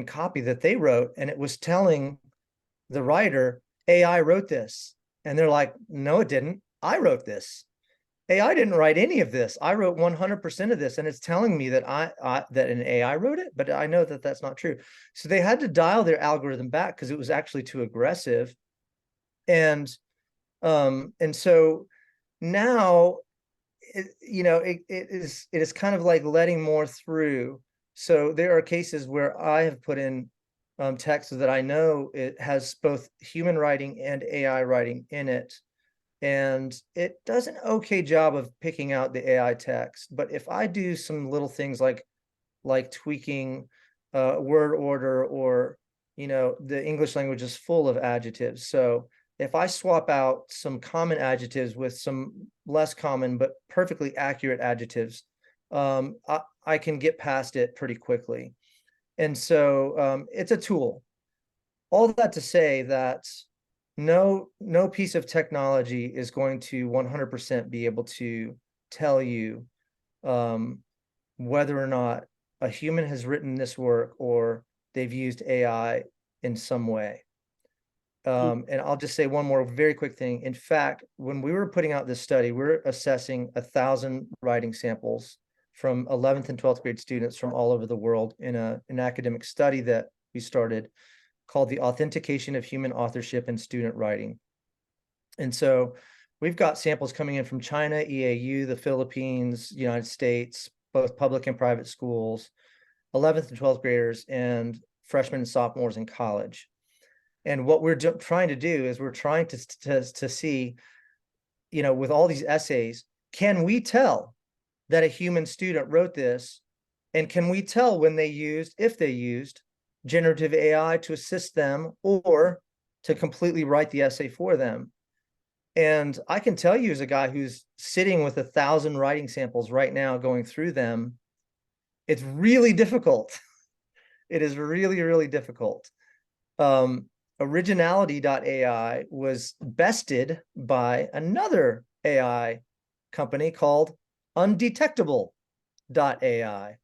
copy that they wrote, and it was telling the writer, AI wrote this, and they're like, no, it didn't. I wrote this. AI didn't write any of this. I wrote 100% of this, and it's telling me that that an AI wrote it, but I know that that's not true. So they had to dial their algorithm back because it was actually too aggressive. And so now, it is kind of like letting more through. So there are cases where I have put in text that I know it has both human writing and AI writing in it, and it does an okay job of picking out the AI text. But if I do some little things like tweaking word order, or the English language is full of adjectives, so if I swap out some common adjectives with some less common but perfectly accurate adjectives, I can get past it pretty quickly. And so it's a tool. All that to say that no piece of technology is going to 100% be able to tell you whether or not a human has written this work or they've used AI in some way. And I'll just say one more very quick thing. In fact, when we were putting out this study, we're assessing 1,000 writing samples from 11th and 12th grade students from all over the world in an academic study that we started called the Authentication of Human Authorship in Student Writing. And so we've got samples coming in from China, EAU, the Philippines, United States, both public and private schools, 11th and 12th graders, and freshmen and sophomores in college. And what we're trying to do is we're trying to see, with all these essays, can we tell that a human student wrote this? And can we tell when they used, if they used, generative AI to assist them or to completely write the essay for them? And I can tell you, as a guy who's sitting with 1,000 writing samples right now, going through them, it's really difficult. It is really, really difficult. Originality.ai was bested by another AI company called Undetectable.ai,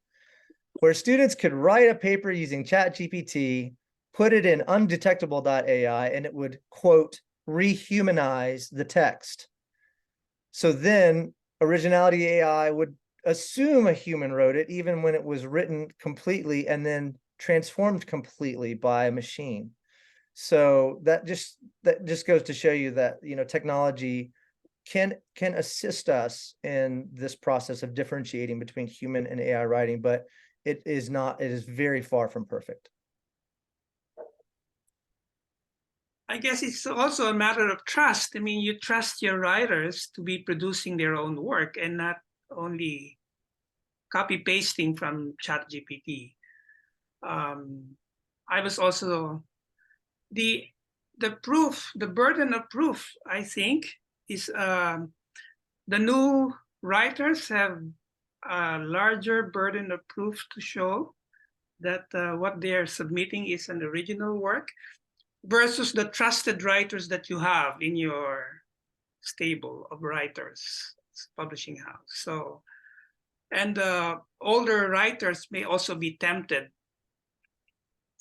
where students could write a paper using ChatGPT, put it in Undetectable.ai, and it would, quote, rehumanize the text. So then Originality AI would assume a human wrote it, even when it was written completely and then transformed completely by a machine. So that just goes to show you that, technology can assist us in this process of differentiating between human and AI writing, but it is very far from perfect. I guess it's also a matter of trust. I mean, you trust your writers to be producing their own work and not only copy pasting from ChatGPT. I was also the burden of proof, I think, is the new writers have a larger burden of proof to show that what they are submitting is an original work versus the trusted writers that you have in your stable of writers, publishing house. So, and older writers may also be tempted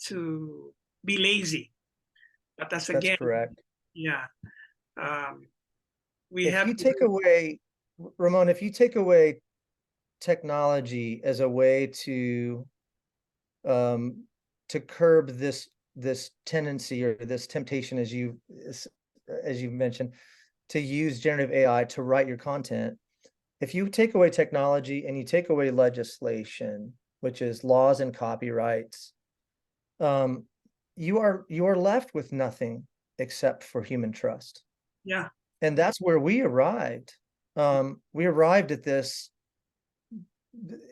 to be lazy. But that's correct. Yeah. If you take away, Ramon, if you take away technology as a way to curb this tendency or this temptation, as you mentioned, to use generative AI to write your content, if you take away technology and you take away legislation, which is laws and copyrights, you are left with nothing except for human trust. Yeah. And that's where we arrived. We arrived at this.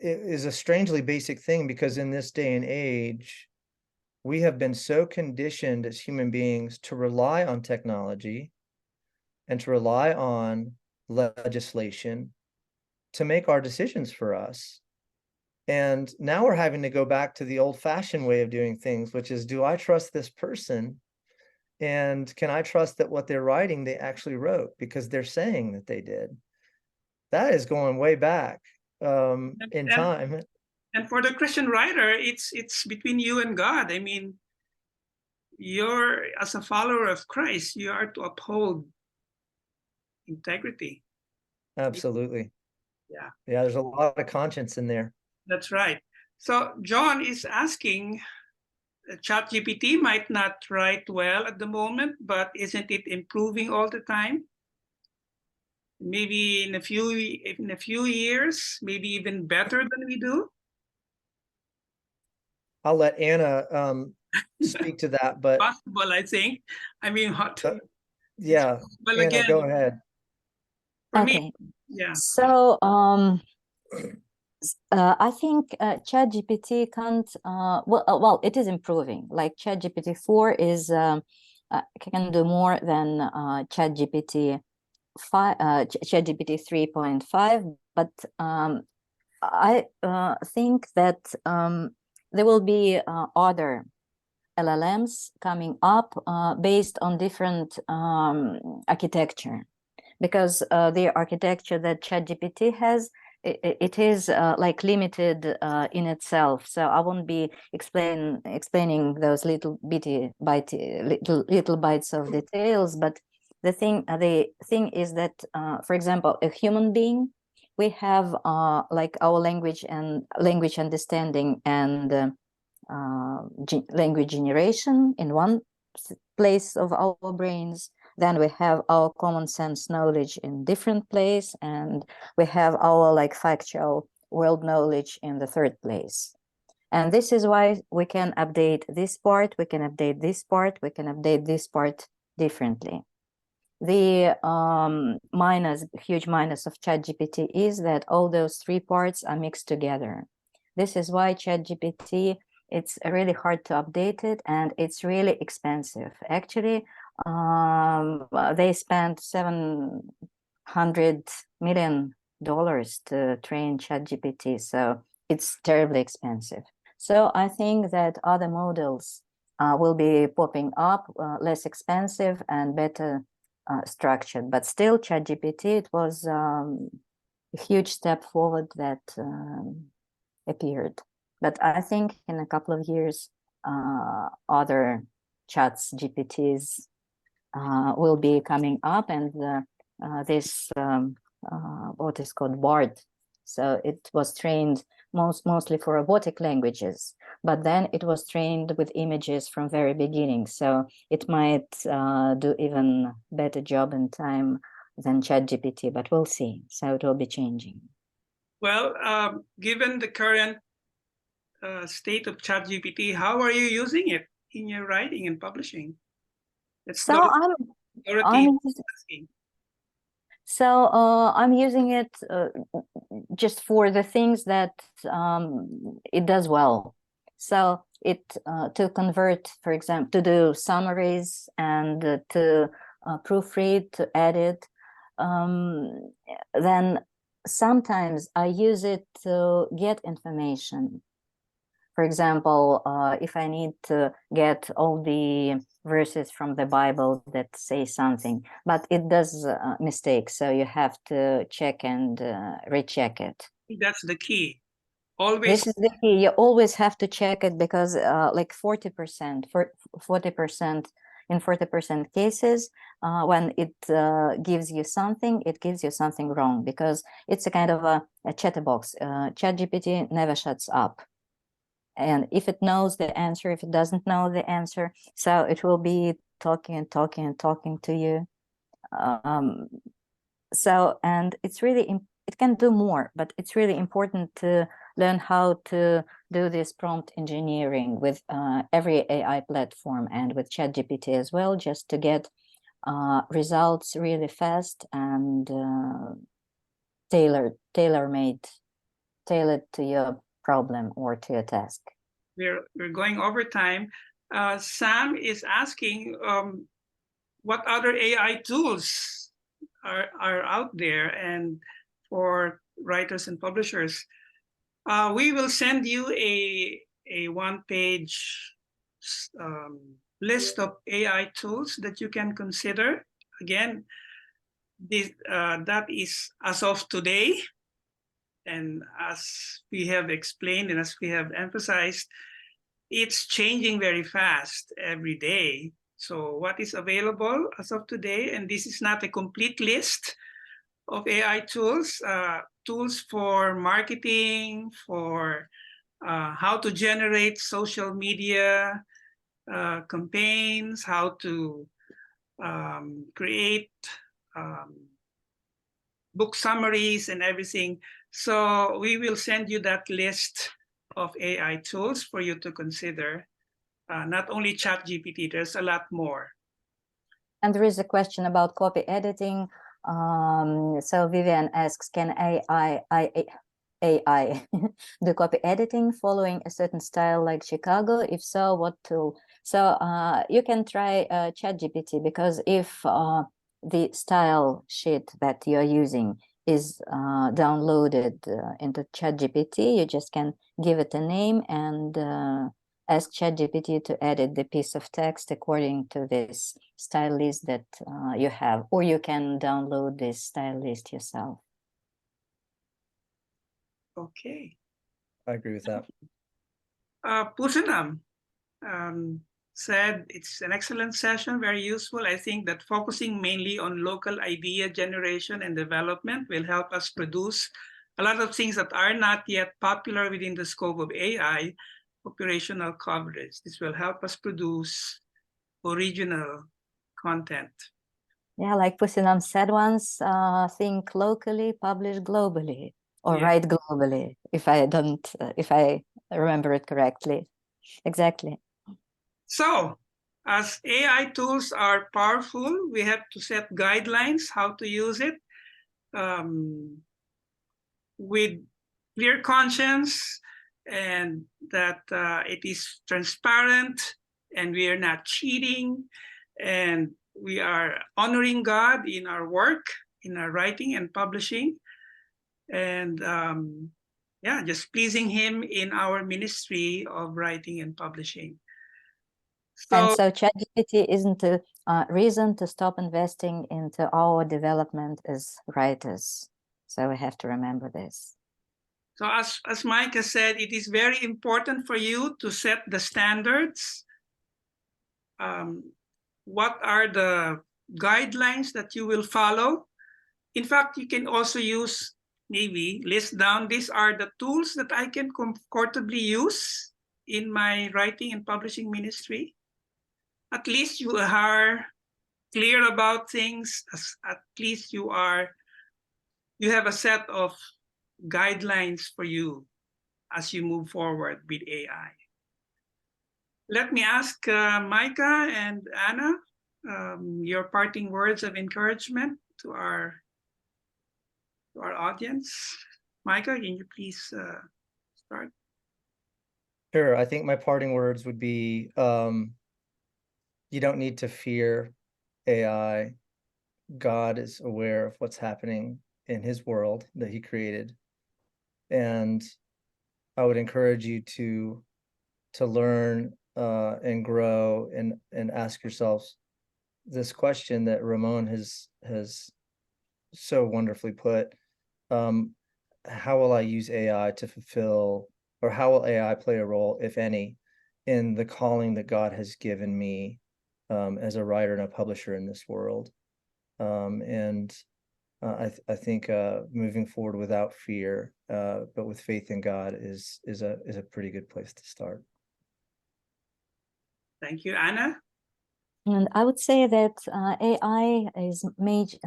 It is a strangely basic thing, because in this day and age, we have been so conditioned as human beings to rely on technology and to rely on legislation to make our decisions for us. And now we're having to go back to the old-fashioned way of doing things, which is, do I trust this person? And can I trust that what they're writing, they actually wrote because they're saying that they did? That is going way back in time. And for the Christian writer, it's between you and God. I mean, as a follower of Christ, you are to uphold integrity. Absolutely. Yeah. Yeah, there's a lot of conscience in there. That's right. So John is asking, ChatGPT might not write well at the moment, but isn't it improving all the time? Maybe in a few years, maybe even better than we do. I'll let Anna speak to that, but possible, I think. I mean, yeah, well, Anna, again, go ahead. For Okay. me, yeah. So I think ChatGPT can't. Well, it is improving. Like ChatGPT 4 is can do more than ChatGPT 5, ChatGPT 3.5. But I think that there will be other LLMs coming up based on different architecture, because the architecture that ChatGPT has, it is like limited in itself. So I won't be explaining those little bites of details. But the thing is that, for example, a human being, we have like our language understanding and language generation in one place of our brains. Then we have our common sense knowledge in different place, and we have our like factual world knowledge in the third place. And this is why we can update this part, we can update this part, we can update this part differently. The huge minus of ChatGPT is that all those three parts are mixed together. This is why ChatGPT, it's really hard to update it, and it's really expensive. Actually, they spent $700 million to train ChatGPT, so it's terribly expensive. So I think that other models will be popping up, less expensive and better structured. But still, ChatGPT, it was a huge step forward that appeared. But I think in a couple of years, other chats GPTs will be coming up, and this what is called BARD. So it was trained mostly for robotic languages, but then it was trained with images from very beginning. So it might do even better job in time than ChatGPT, but we'll see. So it will be changing. Well, given the current state of ChatGPT, how are you using it in your writing and publishing? I'm using it just for the things that it does well. So it to convert, for example, to do summaries and to proofread, to edit. Then sometimes I use it to get information. For example, if I need to get all the verses from the Bible that say something, but it does mistakes, so you have to check and recheck it. That's the key. Always. This is the key. You always have to check it, because like 40%, in 40% cases, when it gives you something, it gives you something wrong, because it's a kind of a chatterbox. ChatGPT never shuts up. And if it knows the answer, if it doesn't know the answer, so it will be talking and talking and talking to you. So, and it's really, it can do more, but it's really important to learn how to do this prompt engineering with every AI platform and with ChatGPT as well, just to get results really fast and tailored to your problem or to a task. We're going over time. Sam is asking what other AI tools are out there and for writers and publishers. We will send you a one-page list of AI tools that you can consider. Again, that is as of today. And as we have explained and as we have emphasized, it's changing very fast every day. So what is available as of today, and this is not a complete list of AI tools, tools for marketing, for how to generate social media campaigns, how to create book summaries and everything. So we will send you that list of AI tools for you to consider. Not only ChatGPT, there's a lot more. And there is a question about copy editing. So Vivian asks, can AI do copy editing following a certain style like Chicago? If so, what tool? So you can try ChatGPT, because if the style sheet that you're using is downloaded into ChatGPT. You just can give it a name and ask ChatGPT to edit the piece of text according to this style list that you have, or you can download this style list yourself. Okay. I agree with that. Pusanam said it's an excellent session, very useful. I think that focusing mainly on local idea generation and development will help us produce a lot of things that are not yet popular within the scope of AI, operational coverage. This will help us produce original content. Yeah, like Pusinam said once, think locally, publish globally, or Yeah. write globally, if I remember it correctly. Exactly. So, as AI tools are powerful, we have to set guidelines how to use it with clear conscience, and that it is transparent, and we are not cheating, and we are honoring God in our work, in our writing and publishing, and yeah, just pleasing Him in our ministry of writing and publishing. And so ChatGPT isn't a reason to stop investing into our development as writers. So we have to remember this. So as Micah said, it is very important for you to set the standards. What are the guidelines that you will follow? In fact, you can also use, maybe list down, these are the tools that I can comfortably use in my writing and publishing ministry. At least you are clear about things. At least you have a set of guidelines for you as you move forward with AI. Let me ask Micah and Anna your parting words of encouragement to our audience. Micah, can you please start? Sure. I think my parting words would be, you don't need to fear AI. God is aware of what's happening in his world that he created. And I would encourage you to learn and grow and ask yourselves this question that Ramon has so wonderfully put. How will I use AI to fulfill, or how will AI play a role, if any, in the calling that God has given me as a writer and a publisher in this world? I think moving forward without fear, but with faith in God is a pretty good place to start. Thank you, Anna. And I would say that AI is major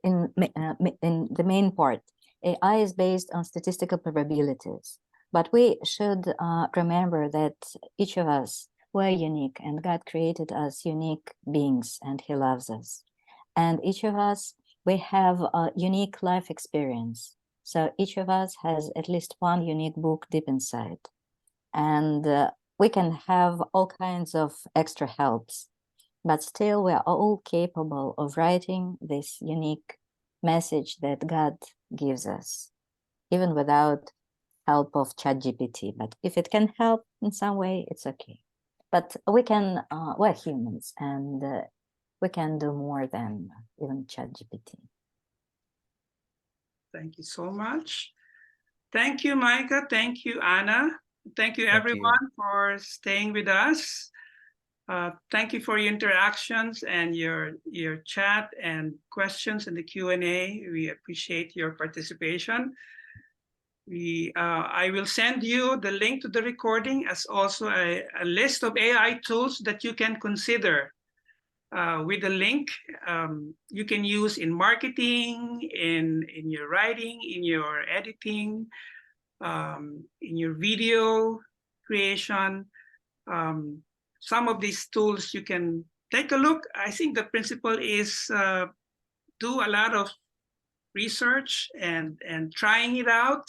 in the main part. AI is based on statistical probabilities, but we should remember that each of us, we're unique, and God created us unique beings, and He loves us. And each of us, we have a unique life experience. So each of us has at least one unique book deep inside. And we can have all kinds of extra helps, but still we are all capable of writing this unique message that God gives us, even without help of ChatGPT. But if it can help in some way, it's okay. But we can, we're humans, and we can do more than even ChatGPT. Thank you so much. Thank you, Micah. Thank you, Anna. Thank you, everyone, for staying with us. Thank you for your interactions and your chat and questions in the Q&A. We appreciate your participation. I will send you the link to the recording, as also a list of AI tools that you can consider. With the link, you can use in marketing, in your writing, in your editing, in your video creation. Some of these tools you can take a look. I think the principle is do a lot of research and trying it out,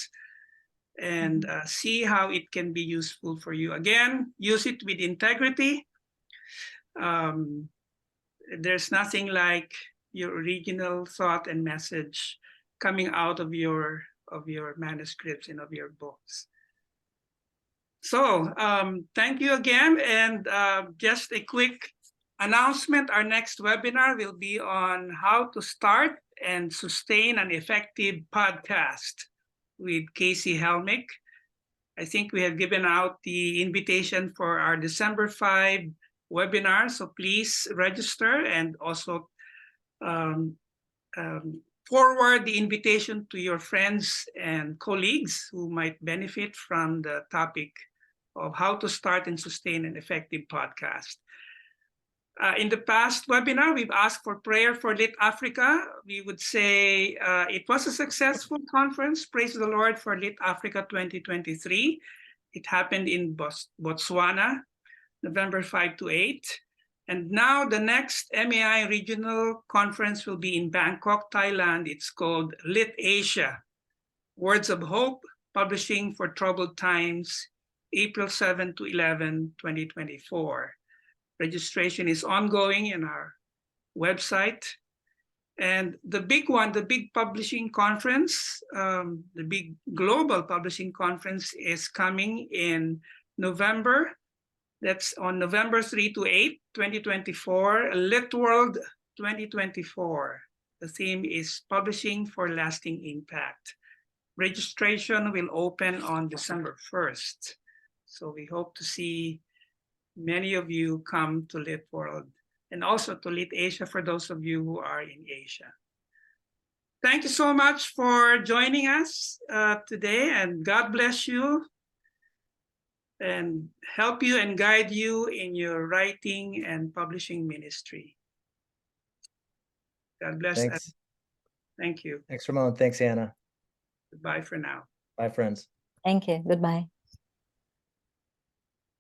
and see how it can be useful for you. Again, use it with integrity. There's nothing like your original thought and message coming out of your manuscripts and of your books. So thank you again, and just a quick announcement. Our next webinar will be on how to start and sustain an effective podcast with Casey Helmick. I think we have given out the invitation for our December 5 webinar, so please register and also forward the invitation to your friends and colleagues who might benefit from the topic of how to start and sustain an effective podcast. In the past webinar, we've asked for prayer for Lit Africa. We would say it was a successful conference. Praise the Lord for Lit Africa 2023. It happened in Botswana, November 5 to 8. And now the next MAI regional conference will be in Bangkok, Thailand. It's called Lit Asia, Words of Hope, Publishing for Troubled Times, April 7 to 11, 2024. Registration is ongoing in our website. And the big one, the big publishing conference, the big global publishing conference is coming in November. That's on November 3 to 8, 2024, Lit World 2024. The theme is Publishing for Lasting Impact. Registration will open on December 1st. So we hope to see many of you come to Lit World and also to Lit Asia for those of you who are in Asia. Thank you so much for joining us today, and God bless you and help you and guide you in your writing and publishing ministry. God bless. Thanks. Thank you. Thanks, Ramon. Thanks, Anna. Goodbye for now. Bye, friends. Thank you. Goodbye.